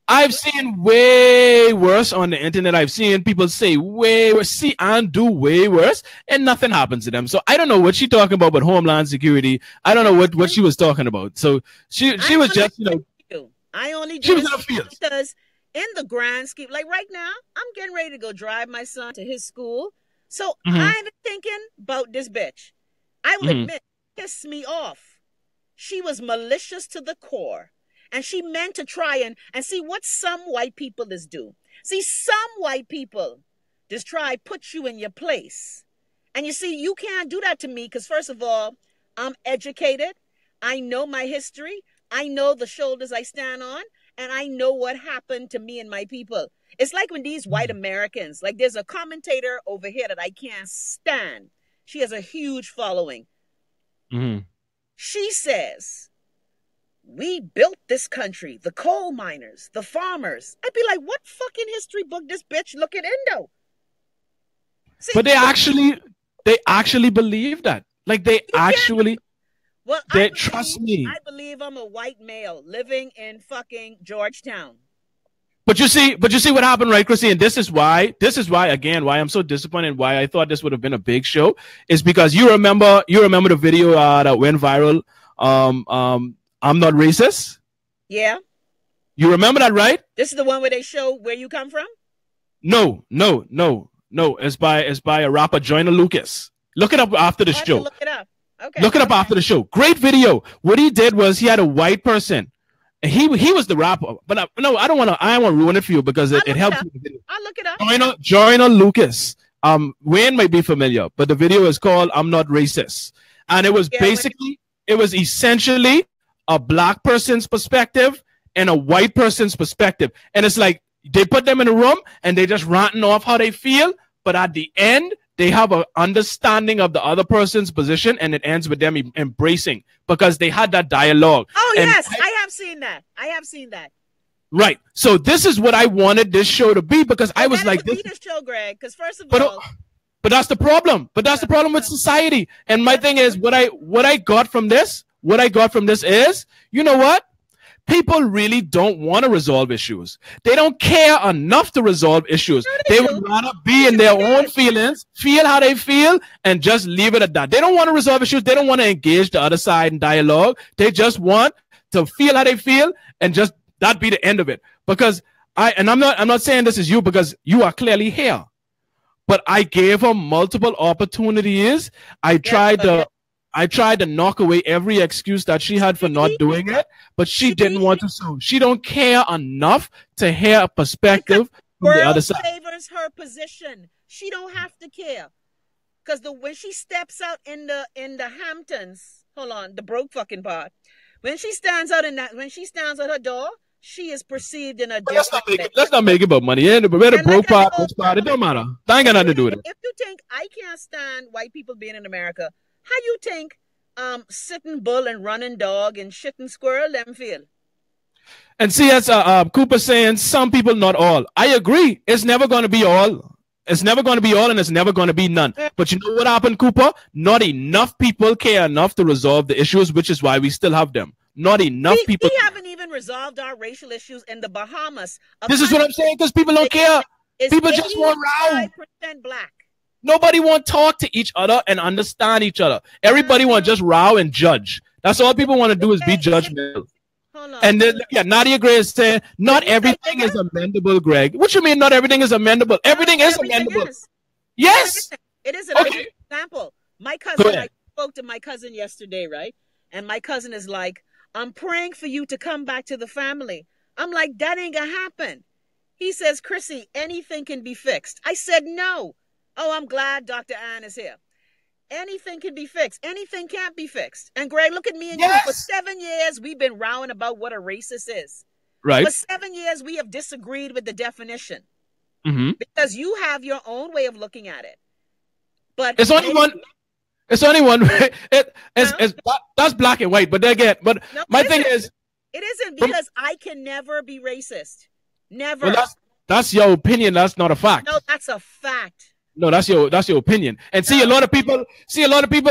[SPEAKER 1] I've seen way worse on the internet. I've seen people say way worse, see and do way worse, and nothing happens to them. So I don't know what she's talking about, but Homeland Security. I don't know what she was talking about. So she was just,
[SPEAKER 2] I only
[SPEAKER 1] she was in the field.
[SPEAKER 2] Because in the grand scheme, like right now, I'm getting ready to go drive my son to his school. So I'm thinking about this bitch. I will admit, pissed me off. She was malicious to the core. And she meant to try and see what some white people is do. See, some white people just try put you in your place. And you see, you can't do that to me because, first of all, I'm educated. I know my history. I know the shoulders I stand on. And I know what happened to me and my people. It's like when these white Americans, like there's a commentator over here that I can't stand. She has a huge following. She says, we built this country, the coal miners, the farmers. I'd be like, what fucking history book this bitch looking into? See,
[SPEAKER 1] but they actually believe that. Like they actually, trust me.
[SPEAKER 2] I believe I'm a white male living in fucking Georgetown.
[SPEAKER 1] But you see what happened, right, Chrissy? And this is why, again, why I'm so disappointed and why I thought this would have been a big show is because you remember the video that went viral. I'm not racist.
[SPEAKER 2] Yeah.
[SPEAKER 1] You remember that, right?
[SPEAKER 2] This is the one where they show where you come from?
[SPEAKER 1] No. It's by a rapper, Joyner Lucas. Look it up after the
[SPEAKER 2] I have to
[SPEAKER 1] show.
[SPEAKER 2] look it up. Okay.
[SPEAKER 1] Look it up after the show. Great video. What he did was he had a white person. And he was the rapper. But no, I don't want to ruin it for you because it helps with the video.
[SPEAKER 2] I'll look it up.
[SPEAKER 1] Joyner Lucas. Wayne might be familiar, but the video is called I'm Not Racist. And it was essentially a black person's perspective and a white person's perspective. And it's like they put them in a room and they just ranting off how they feel. But at the end, they have an understanding of the other person's position, and it ends with them embracing because they had that dialogue.
[SPEAKER 2] Oh, and yes, I have seen that. I have seen that.
[SPEAKER 1] Right. So this is what I wanted this show to be because I was like,
[SPEAKER 2] this show, Greg, because first of all,
[SPEAKER 1] but that's the problem. But that's the problem with society. And my thing is, what I got from this is, you know what? People really don't want to resolve issues. They don't care enough to resolve issues. They would rather be in their own feelings, feel how they feel, and just leave it at that. They don't want to resolve issues. They don't want to engage the other side in dialogue. They just want to feel how they feel and just that be the end of it. Because I'm not saying this is you because you are clearly here. But I gave her multiple opportunities. I tried to knock away every excuse that she had for not doing it, but she didn't want to. So she don't care enough to hear a perspective from the other side.
[SPEAKER 2] Favors her position. She don't have to care, because when she steps out in the Hamptons, hold on, the broke fucking part. When she stands out at her door, she is perceived in a different way.
[SPEAKER 1] Let's not make it about money. Yeah, the broke part, it don't matter. That ain't got nothing to do with it.
[SPEAKER 2] If you think I can't stand white people being in America, how you think sitting bull and running dog and shitting squirrel them feel?
[SPEAKER 1] And see, as Cooper saying, some people, not all. I agree. It's never going to be all. It's never going to be all, and it's never going to be none. But you know what happened, Cooper? Not enough people care enough to resolve the issues, which is why we still have them. Not enough people.
[SPEAKER 2] We haven't even resolved our racial issues in the Bahamas.
[SPEAKER 1] This is what I'm saying, because people don't care. People just want row.
[SPEAKER 2] 85% black.
[SPEAKER 1] Nobody want to talk to each other and understand each other. Everybody want to just row and judge. That's all people want to do is be judgmental. And then, Nadia Gray is saying, not everything is amendable, Greg. What you mean not everything is amendable? Everything is amendable. Yes.
[SPEAKER 2] It is. Okay. Example. My cousin, I spoke to my cousin yesterday, right? And my cousin is like, I'm praying for you to come back to the family. I'm like, that ain't gonna happen. He says, Chrissy, anything can be fixed. I said, no. Oh, I'm glad Dr. Ann is here. Anything can be fixed. Anything can't be fixed. And Greg, look at me and you. For 7 years, we've been rowing about what a racist is.
[SPEAKER 1] Right.
[SPEAKER 2] For 7 years, we have disagreed with the definition. Mm-hmm. Because you have your own way of looking at it. But
[SPEAKER 1] it's only one. It's only one way. That's black and white. But again, my thing is,
[SPEAKER 2] it isn't, because I can never be racist. Never.
[SPEAKER 1] Well, that's your opinion. That's not a fact.
[SPEAKER 2] No, that's a fact.
[SPEAKER 1] No, that's your opinion. And see, a lot of people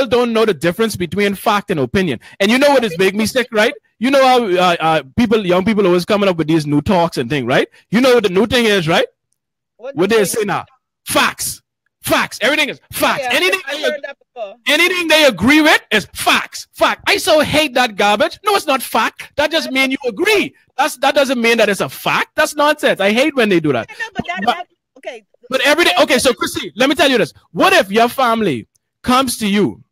[SPEAKER 1] don't know the difference between fact and opinion. And you know what is making me sick, right? You know how young people always coming up with these new talks and things, right? You know what the new thing is, right? What they say now? Facts. Everything is facts.
[SPEAKER 2] Yeah,
[SPEAKER 1] anything they agree with is facts. Fact. I so hate that garbage. No, it's not fact. That just means you agree. That doesn't mean that it's a fact. That's nonsense. I hate when they do that.
[SPEAKER 2] Okay.
[SPEAKER 1] But everything. Okay, so Chrissy, let me tell you this. What if your family comes to you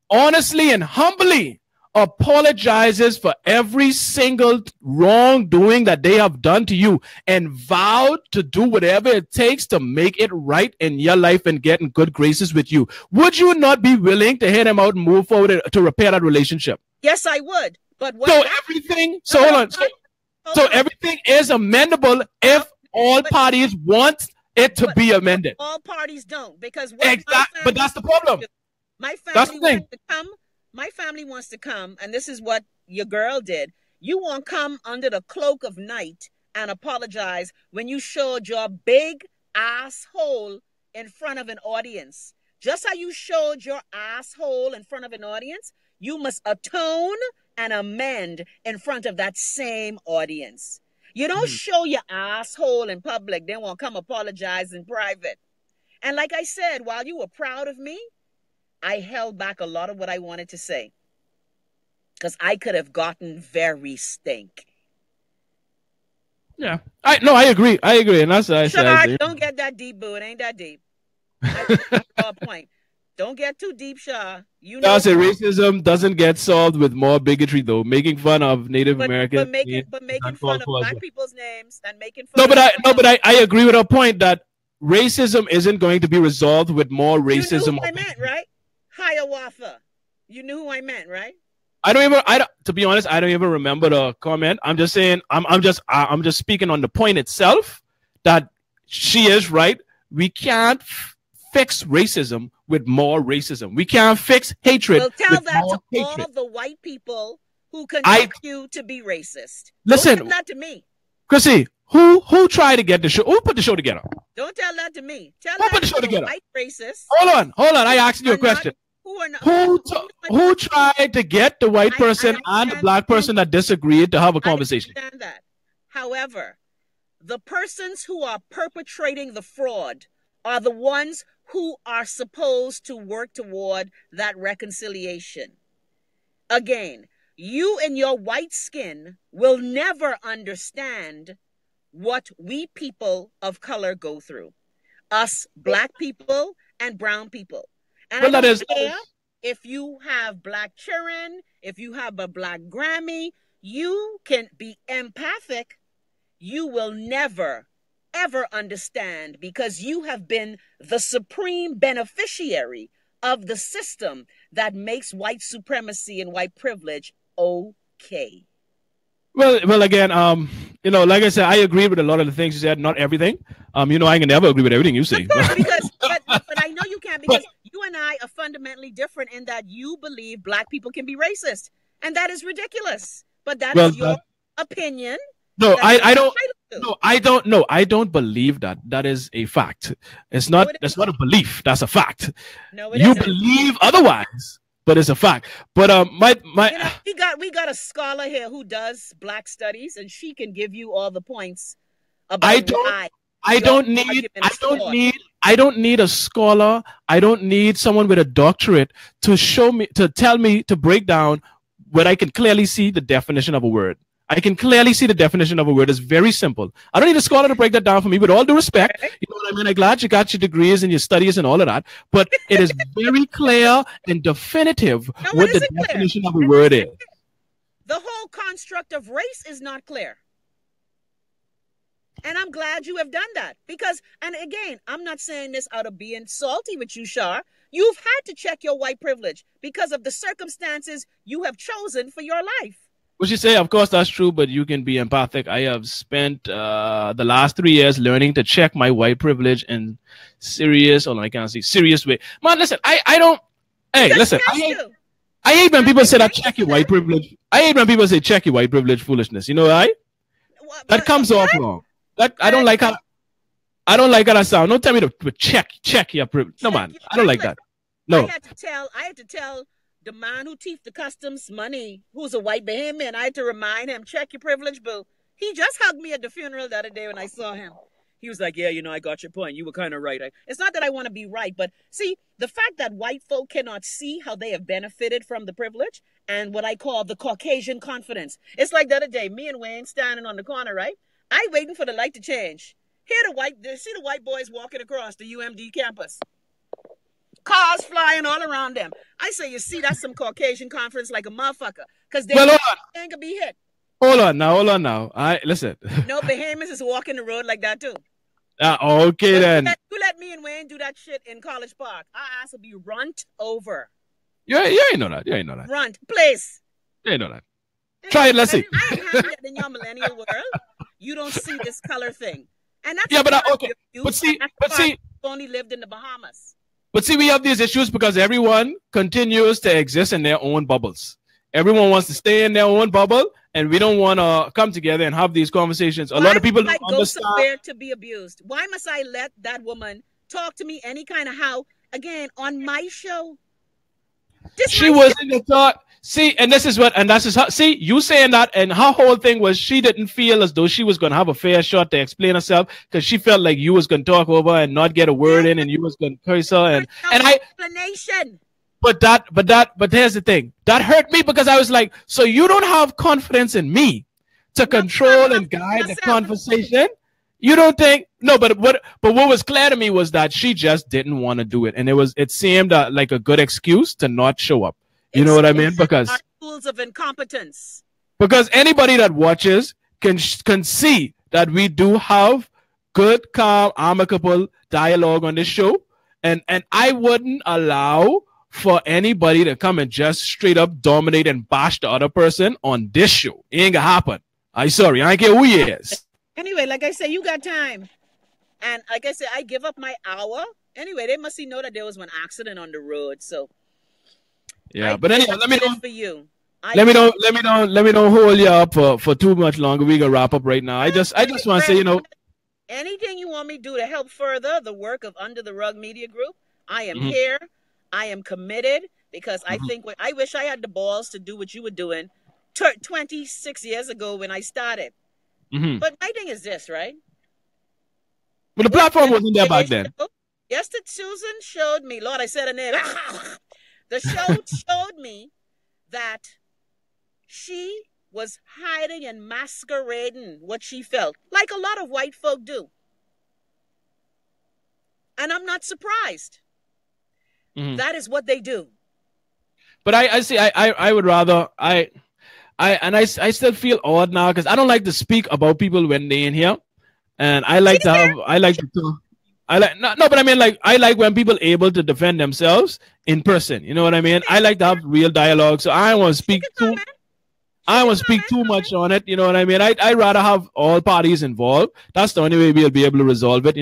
[SPEAKER 1] honestly and humbly apologizes for every single wrongdoing that they have done to you and vowed to do whatever it takes to make it right in your life and get in good graces with you? Would you not be willing to hear them out and move forward to repair that relationship?
[SPEAKER 2] Yes, I would. But
[SPEAKER 1] everything is amendable if all parties want it to be amended.
[SPEAKER 2] All parties don't, because
[SPEAKER 1] but that's the problem.
[SPEAKER 2] My family wants to come, and this is what your girl did. You won't come under the cloak of night and apologize when you showed your big asshole in front of an audience. Just how you showed your asshole in front of an audience, you must atone and amend in front of that same audience. You don't show your asshole in public, then won't come apologize in private. And like I said, while you were proud of me, I held back a lot of what I wanted to say, because I could have gotten very stink.
[SPEAKER 1] Yeah, I agree. And that's what I said.
[SPEAKER 2] Don't get that deep, boo. It ain't that deep. That's a point. Don't get too deep, Shaw. You know,
[SPEAKER 1] I'll say racism doesn't get solved with more bigotry, though. Making fun of Native Americans,
[SPEAKER 2] but making fun of black people's names and making fun.
[SPEAKER 1] I agree with her point that racism isn't going to be resolved with more racism.
[SPEAKER 2] You knew who I meant, right? Hiawatha. You knew who I meant, right?
[SPEAKER 1] To be honest, I don't even remember the comment. I'm just saying, I'm just speaking on the point itself that she is right. We can't fix racism with more racism. We can't fix hatred.
[SPEAKER 2] Well, tell
[SPEAKER 1] with
[SPEAKER 2] that
[SPEAKER 1] more
[SPEAKER 2] to
[SPEAKER 1] hatred.
[SPEAKER 2] all the white people who continue to be racist.
[SPEAKER 1] Listen,
[SPEAKER 2] don't tell that to me.
[SPEAKER 1] Chrissy, who tried to get the show? Who put the show together?
[SPEAKER 2] Don't tell that to me. Tell
[SPEAKER 1] who
[SPEAKER 2] that
[SPEAKER 1] put the
[SPEAKER 2] to
[SPEAKER 1] show together?
[SPEAKER 2] White racists.
[SPEAKER 1] Hold on. I asked you a question. Who tried to get the white person and the black person that disagreed to have a conversation?
[SPEAKER 2] I understand that. However, the persons who are perpetrating the fraud are the ones who are supposed to work toward that reconciliation. Again, you in your white skin will never understand what we people of color go through. Us black people and brown people. And I don't care if you have black children, if you have a black Grammy, you can be empathic. You will never, ever understand because you have been the supreme beneficiary of the system that makes white supremacy and white privilege okay.
[SPEAKER 1] Well, again, like I said, I agree with a lot of the things you said, not everything. I can never agree with everything you say.
[SPEAKER 2] But I know you can't because you and I are fundamentally different in that you believe black people can be racist. And that is ridiculous. But that is your opinion.
[SPEAKER 1] No, I don't. No, I don't believe that. That is a fact. That's not a belief. That's a fact.
[SPEAKER 2] No,
[SPEAKER 1] you believe otherwise, but it's a fact. But
[SPEAKER 2] we got a scholar here who does black studies, and she can give you all the points about
[SPEAKER 1] I don't need a scholar. I don't need someone with a doctorate to tell me to break down what I can clearly see the definition of a word. I can clearly see the definition of a word. It's very simple. I don't need a scholar to break that down for me. With all due respect, you know what I mean? I'm glad you got your degrees and your studies and all of that. But it is very clear and definitive what the definition of a word is.
[SPEAKER 2] The whole construct of race is not clear. And I'm glad you have done that. Because, and again, I'm not saying this out of being salty with you, Shar. You've had to check your white privilege because of the circumstances you have chosen for your life.
[SPEAKER 1] What you say, of course, that's true, but you can be empathic. I have spent the last 3 years learning to check my white privilege in serious way. Man, listen, I don't. Hey, listen, I hate when people say that check your white privilege. I hate when people say check your white privilege foolishness. You know why? That comes off wrong. I don't like how that sound. Don't tell me to check your privilege. No, man, I don't like that. No.
[SPEAKER 2] I had to tell the man who teeth the customs money, who's a white Bahamian, I had to remind him, check your privilege, boo. He just hugged me at the funeral the other day when I saw him. He was like, yeah, I got your point. You were kind of right. It's not that I want to be right, but see, the fact that white folk cannot see how they have benefited from the privilege and what I call the Caucasian confidence. It's like the other day, me and Wayne standing on the corner, right? I waiting for the light to change. See the white boys walking across the UMD campus. Cars flying all around them. I say, you see, that's some Caucasian confidence like a motherfucker. Because they ain't gonna be hit.
[SPEAKER 1] Hold on now. Listen.
[SPEAKER 2] No, Bahamians is walking the road like that too.
[SPEAKER 1] Okay, then.
[SPEAKER 2] You let me and Wayne do that shit in College Park. Our ass will be runt over.
[SPEAKER 1] You ain't know that.
[SPEAKER 2] Runt, please.
[SPEAKER 1] You ain't know that. Try it, let's see.
[SPEAKER 2] I ain't happy that in your millennial world, you don't see this color thing. And that's
[SPEAKER 1] but see,
[SPEAKER 2] only lived in the Bahamas.
[SPEAKER 1] But see, we have these issues because everyone continues to exist in their own bubbles. Everyone wants to stay in their own bubble, and we don't want to come together and have these conversations. A lot of people don't understand.
[SPEAKER 2] Why must I go somewhere to be abused? Why must I let that woman talk to me any kind of how, again, on my show?
[SPEAKER 1] She was in the thought. See, and that's how. See, you saying that, and her whole thing was she didn't feel as though she was going to have a fair shot to explain herself because she felt like you was going to talk over and not get a word in, and you was going to curse her.
[SPEAKER 2] Explanation.
[SPEAKER 1] But here's the thing that hurt me because I was like, so you don't have confidence in me to control and guide the conversation? You don't think? No, but what was clear to me was that she just didn't want to do it, and it seemed like a good excuse to not show up. You know what I mean? Because
[SPEAKER 2] tools of incompetence.
[SPEAKER 1] Because anybody that watches can see that we do have good, calm, amicable dialogue on this show, and I wouldn't allow for anybody to come and just straight up dominate and bash the other person on this show. It ain't gonna happen. I sorry, I don't care who he is.
[SPEAKER 2] Anyway, like I said, you got time. And like I said, I give up my hour. Anyway, they must know that there was one accident on the road. So
[SPEAKER 1] yeah, but anyway, let me know
[SPEAKER 2] for you.
[SPEAKER 1] Let me don't hold you up for too much longer. We can wrap up right now. I just want to say,
[SPEAKER 2] anything you want me to do to help further the work of Under the Rug Media Group, I am here. I am committed because I think I wish I had the balls to do what you were doing 26 years ago when I started. But my thing is this, right?
[SPEAKER 1] But the platform wasn't there back then.
[SPEAKER 2] Yesterday, Susan showed me, Lord, I said her name. The show showed me that she was hiding and masquerading what she felt, like a lot of white folk do. And I'm not surprised. That is what they do.
[SPEAKER 1] But I see, I would rather, I still feel odd now because I don't like to speak about people when they're in here. And but I like when people able to defend themselves in person. You know what I mean? I like to have real dialogue. So I don't want to speak too much on it. You know what I mean? I'd rather have all parties involved. That's the only way we'll be able to resolve it.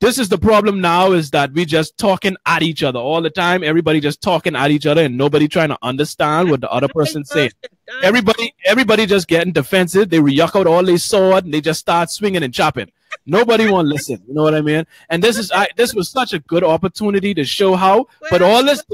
[SPEAKER 1] This is the problem now is that we just talking at each other all the time. Everybody just talking at each other and nobody trying to understand what the other person's saying. Everybody just getting defensive. They yuck out all their sword and they just start swinging and chopping. Nobody want to listen. You know what I mean? And this was such a good opportunity to show how. But all this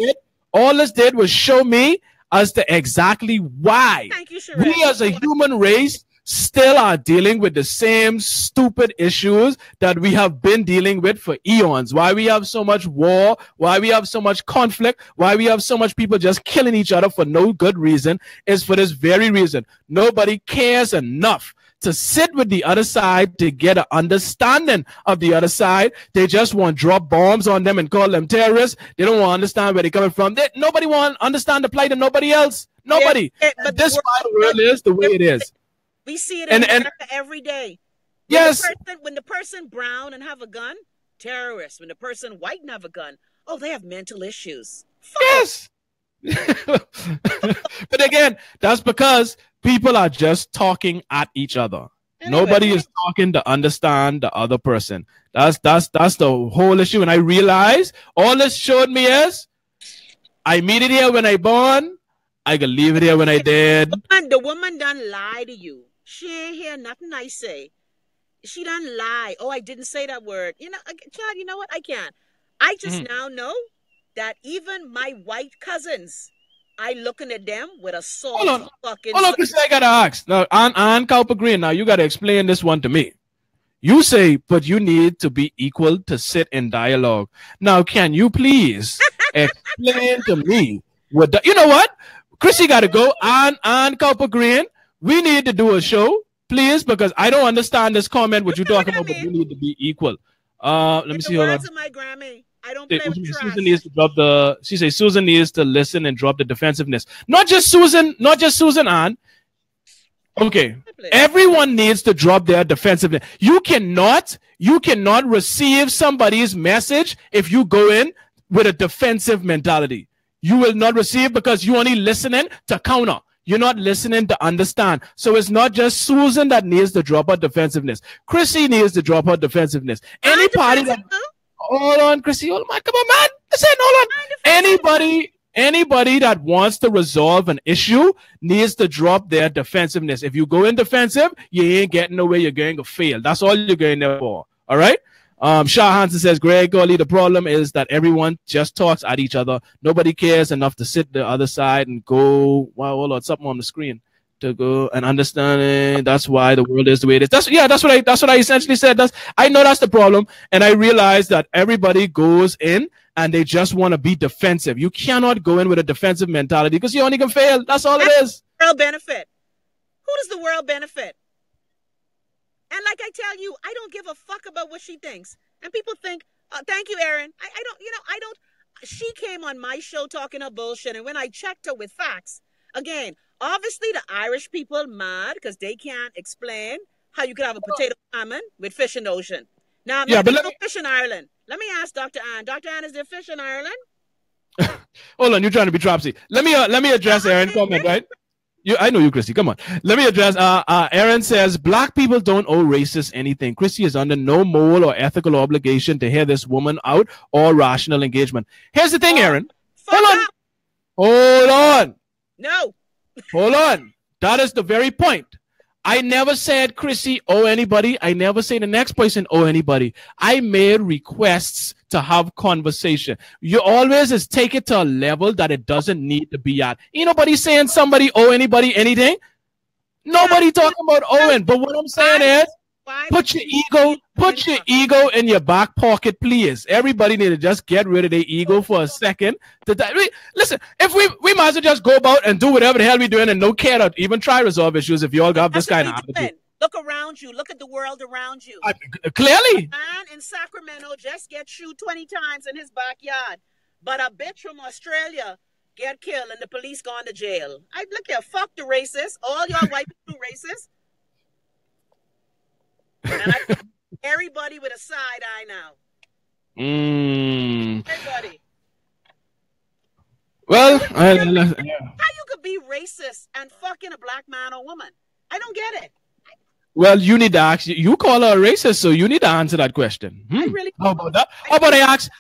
[SPEAKER 1] did was show me as to exactly why we as a human race still are dealing with the same stupid issues that we have been dealing with for eons. Why we have so much war, why we have so much conflict, why we have so much people just killing each other for no good reason is for this very reason. Nobody cares enough to sit with the other side to get an understanding of the other side. They just want to drop bombs on them and call them terrorists. They don't want to understand where they're coming from. Nobody want to understand the plight of nobody else. Nobody.
[SPEAKER 2] But
[SPEAKER 1] this is why the world is the way it is.
[SPEAKER 2] We see it in America every day. When the person brown and have a gun, terrorists. When the person white and have a gun, oh, they have mental issues.
[SPEAKER 1] Yes. But again, that's because people are just talking at each other. Anyway, nobody is talking to understand the other person. That's the whole issue. And I realize all this showed me is I meet it here when I born. I can leave it here when I dead.
[SPEAKER 2] The woman done lie to you. She ain't hear nothing I say. She done lie. Oh, I didn't say that word. Chad, you know what? I can't. I just now know that even my white cousins, I looking at them with a soft fucking...
[SPEAKER 1] Hold on, Chris, I gotta ask. Now, on Cowper Green, now you gotta explain this one to me. You say, but you need to be equal to sit in dialogue. Now, can you please explain to me what you know what? Chrissy gotta go on Cowper Green. We need to do a show, please, because I don't understand this comment, what you're talking about, but we need to be equal. Let me see. Hold on.
[SPEAKER 2] My Grammy. I don't play with trash.
[SPEAKER 1] Susan needs to drop she says Susan needs to listen and drop the defensiveness. Not just Susan Ann. Okay. Everyone needs to drop their defensiveness. You cannot receive somebody's message if you go in with a defensive mentality. You will not receive because you're only listening to counter. You're not listening to understand. So it's not just Susan that needs to drop her defensiveness. Chrissy needs to drop her defensiveness. Any party that... Hold on, Chrissy. Hold on, come on, man. Listen, hold on. Anybody that wants to resolve an issue needs to drop their defensiveness. If you go in defensive, you ain't getting nowhere. You're going to fail. That's all you're going there for. All right? Shah Hansen says, Greg Golly, the problem is that everyone just talks at each other. Nobody cares enough to sit the other side and go, wow, hold on, something on the screen to go and understand it. That's why the world is the way it is. That's what I essentially said. I know that's the problem. And I realize that everybody goes in and they just want to be defensive. You cannot go in with a defensive mentality because you only can fail. That's all it is.
[SPEAKER 2] World benefit. Who does the world benefit? And like I tell you, I don't give a fuck about what she thinks. And people think, thank you, Aaron. I don't, I don't. She came on my show talking her bullshit. And when I checked her with facts, again, obviously the Irish people mad because they can't explain how you could have a potato salmon with fish in the ocean. Now, maybe there's no fish in Ireland. Let me ask Dr. Ann. Dr. Ann, is there fish in Ireland?
[SPEAKER 1] Hold on, you're trying to be dropsy. Let me address Aaron's comment, right? I know you, Chrissy. Come on. Let me address. Aaron says black people don't owe racists anything. Chrissy is under no moral or ethical obligation to hear this woman out or rational engagement. Here's the thing, Aaron. Hold on.
[SPEAKER 2] No.
[SPEAKER 1] Hold on. That is the very point. I never said Chrissy owe anybody. I never say the next person owe anybody. I made requests to have conversation. You always just take it to a level that it doesn't need to be at. Ain't nobody saying somebody owe anybody anything. Nobody talking about owing. But what I'm saying is, put your ego in your back pocket, please. Everybody need to just get rid of their ego for a second. Listen, if we might as well just go about and do whatever the hell we're doing and no care to even try to resolve issues if you all got this kind of attitude.
[SPEAKER 2] Look around you. Look at the world around you.
[SPEAKER 1] Clearly.
[SPEAKER 2] A man in Sacramento just get shot 20 times in his backyard. But a bitch from Australia get killed and the police gone to jail. Look here, fuck the racists. All y'all white people racist. And everybody with a side eye now. Everybody.
[SPEAKER 1] Well,
[SPEAKER 2] how you could be racist and fucking a black man or woman? I don't get it.
[SPEAKER 1] Well, you need to ask. You call her a racist, so you need to answer that question.
[SPEAKER 2] Really
[SPEAKER 1] how about that? How about I ask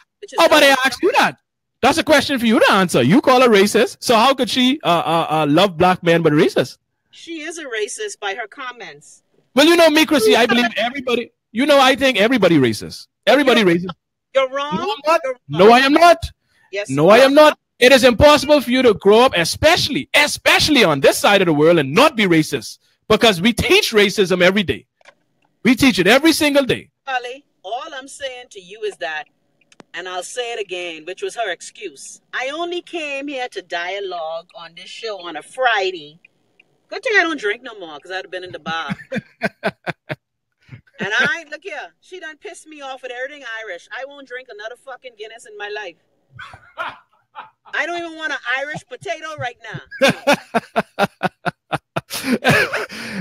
[SPEAKER 1] you that? That's a question for you to answer. You call her racist, so how could she love black men but racist?
[SPEAKER 2] She is a racist by her comments.
[SPEAKER 1] Well, you know me, Chrissy. I believe everybody. You know, I think everybody racist. Everybody racist.
[SPEAKER 2] You're wrong.
[SPEAKER 1] No, I'm not. No, I am not.
[SPEAKER 2] Yes.
[SPEAKER 1] No, I am not. It is impossible for you to grow up, especially on this side of the world, and not be racist, because we teach racism every day. We teach it every single day.
[SPEAKER 2] Holly, all I'm saying to you is that, and I'll say it again, which was her excuse. I only came here to dialogue on this show on a Friday. Good thing I don't drink no more, because I'd have been in the bar. And look here, she done pissed me off with everything Irish. I won't drink another fucking Guinness in my life. I don't even want an Irish potato right now.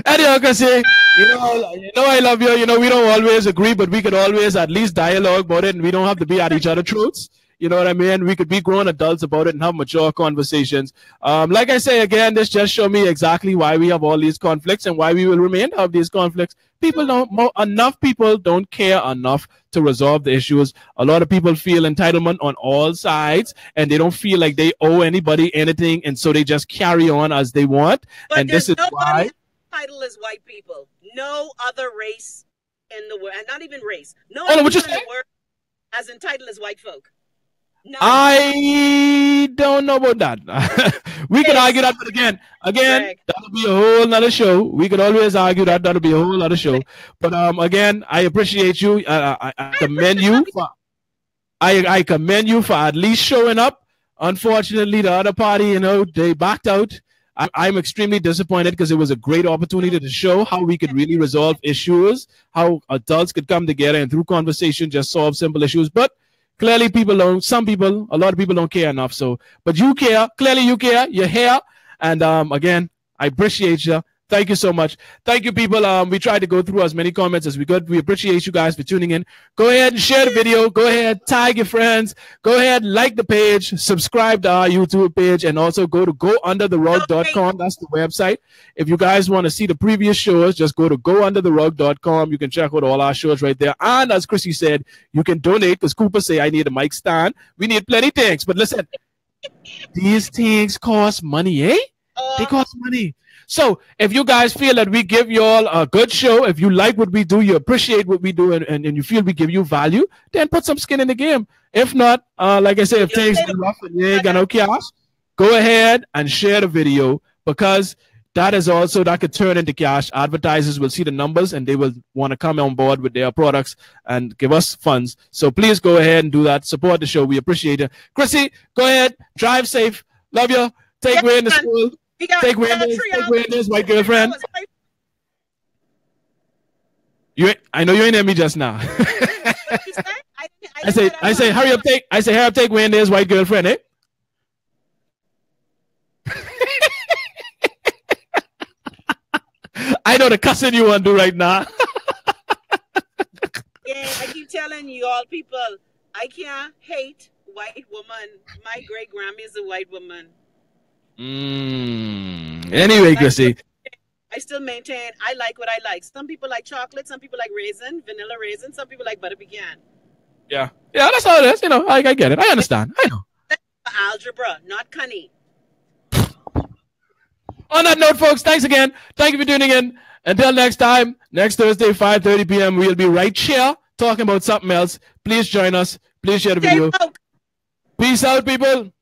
[SPEAKER 1] Anyhow, Chrissy, you know I love you. You know, we don't always agree, but we could always at least dialogue about it, and we don't have to be at each other's throats. You know what I mean? We could be grown adults about it and have mature conversations. Like I say again, this just showed me exactly why we have all these conflicts and why we will remain to have these conflicts. Enough people don't care enough to resolve the issues. A lot of people feel entitlement on all sides, and they don't feel like they owe anybody anything, and so they just carry on as they want.
[SPEAKER 2] But
[SPEAKER 1] and this is why
[SPEAKER 2] entitled as white people. No other race in the world, and not even race. No
[SPEAKER 1] other
[SPEAKER 2] race in the world as entitled as white folk. No.
[SPEAKER 1] I don't know about that. We could argue that, but again, that'll be a whole nother show. We could always argue that. That'll be a whole other show. But again, I appreciate you. I commend you. I commend you for at least showing up. Unfortunately, the other party, they backed out. I'm extremely disappointed because it was a great opportunity to show how we could really resolve issues, how adults could come together and through conversation just solve simple issues. But clearly, a lot of people don't care enough. So, but you care. Clearly, you care. You're here. And again, I appreciate you. Thank you so much. Thank you, people. We tried to go through as many comments as we could. We appreciate you guys for tuning in. Go ahead and share the video. Go ahead, tag your friends. Go ahead, like the page, subscribe to our YouTube page, and also go to goundertherug.com. That's the website. If you guys want to see the previous shows, just go to goundertherug.com. You can check out all our shows right there. And as Chrissy said, you can donate because Cooper say I need a mic stand. We need plenty of things. But listen, these things cost money, eh? They cost money. So if you guys feel that we give you all a good show, if you like what we do, you appreciate what we do, and you feel we give you value, then put some skin in the game. If not, like I said, if things get rough and you ain't got no cash, go ahead and share the video, because that could turn into cash. Advertisers will see the numbers and they will want to come on board with their products and give us funds. So please go ahead and do that. Support the show. We appreciate it. Chrissy, go ahead. Drive safe. Love you. Take Wayne to school. Take Wayne, white girlfriend. I know you ain't hear me just now.
[SPEAKER 2] What you say?
[SPEAKER 1] I say, hurry up, take Wendy's white girlfriend, eh? I know the cussing you want to do right now.
[SPEAKER 2] Yeah, I keep telling you all people, I can't hate white woman. My great grandma is a white woman.
[SPEAKER 1] Anyway, Chrissy.
[SPEAKER 2] I still maintain I like what I like. Some people like chocolate, some people like raisin, vanilla raisin, some people like butter pecan.
[SPEAKER 1] Yeah, that's how it is. You know, I get it. I understand. I know.
[SPEAKER 2] Algebra, not cunny.
[SPEAKER 1] On that note, folks, thanks again. Thank you for tuning in. Until next time, next Thursday, 5:30 p.m., we'll be right here talking about something else. Please join us. Please share the video. Peace out, people.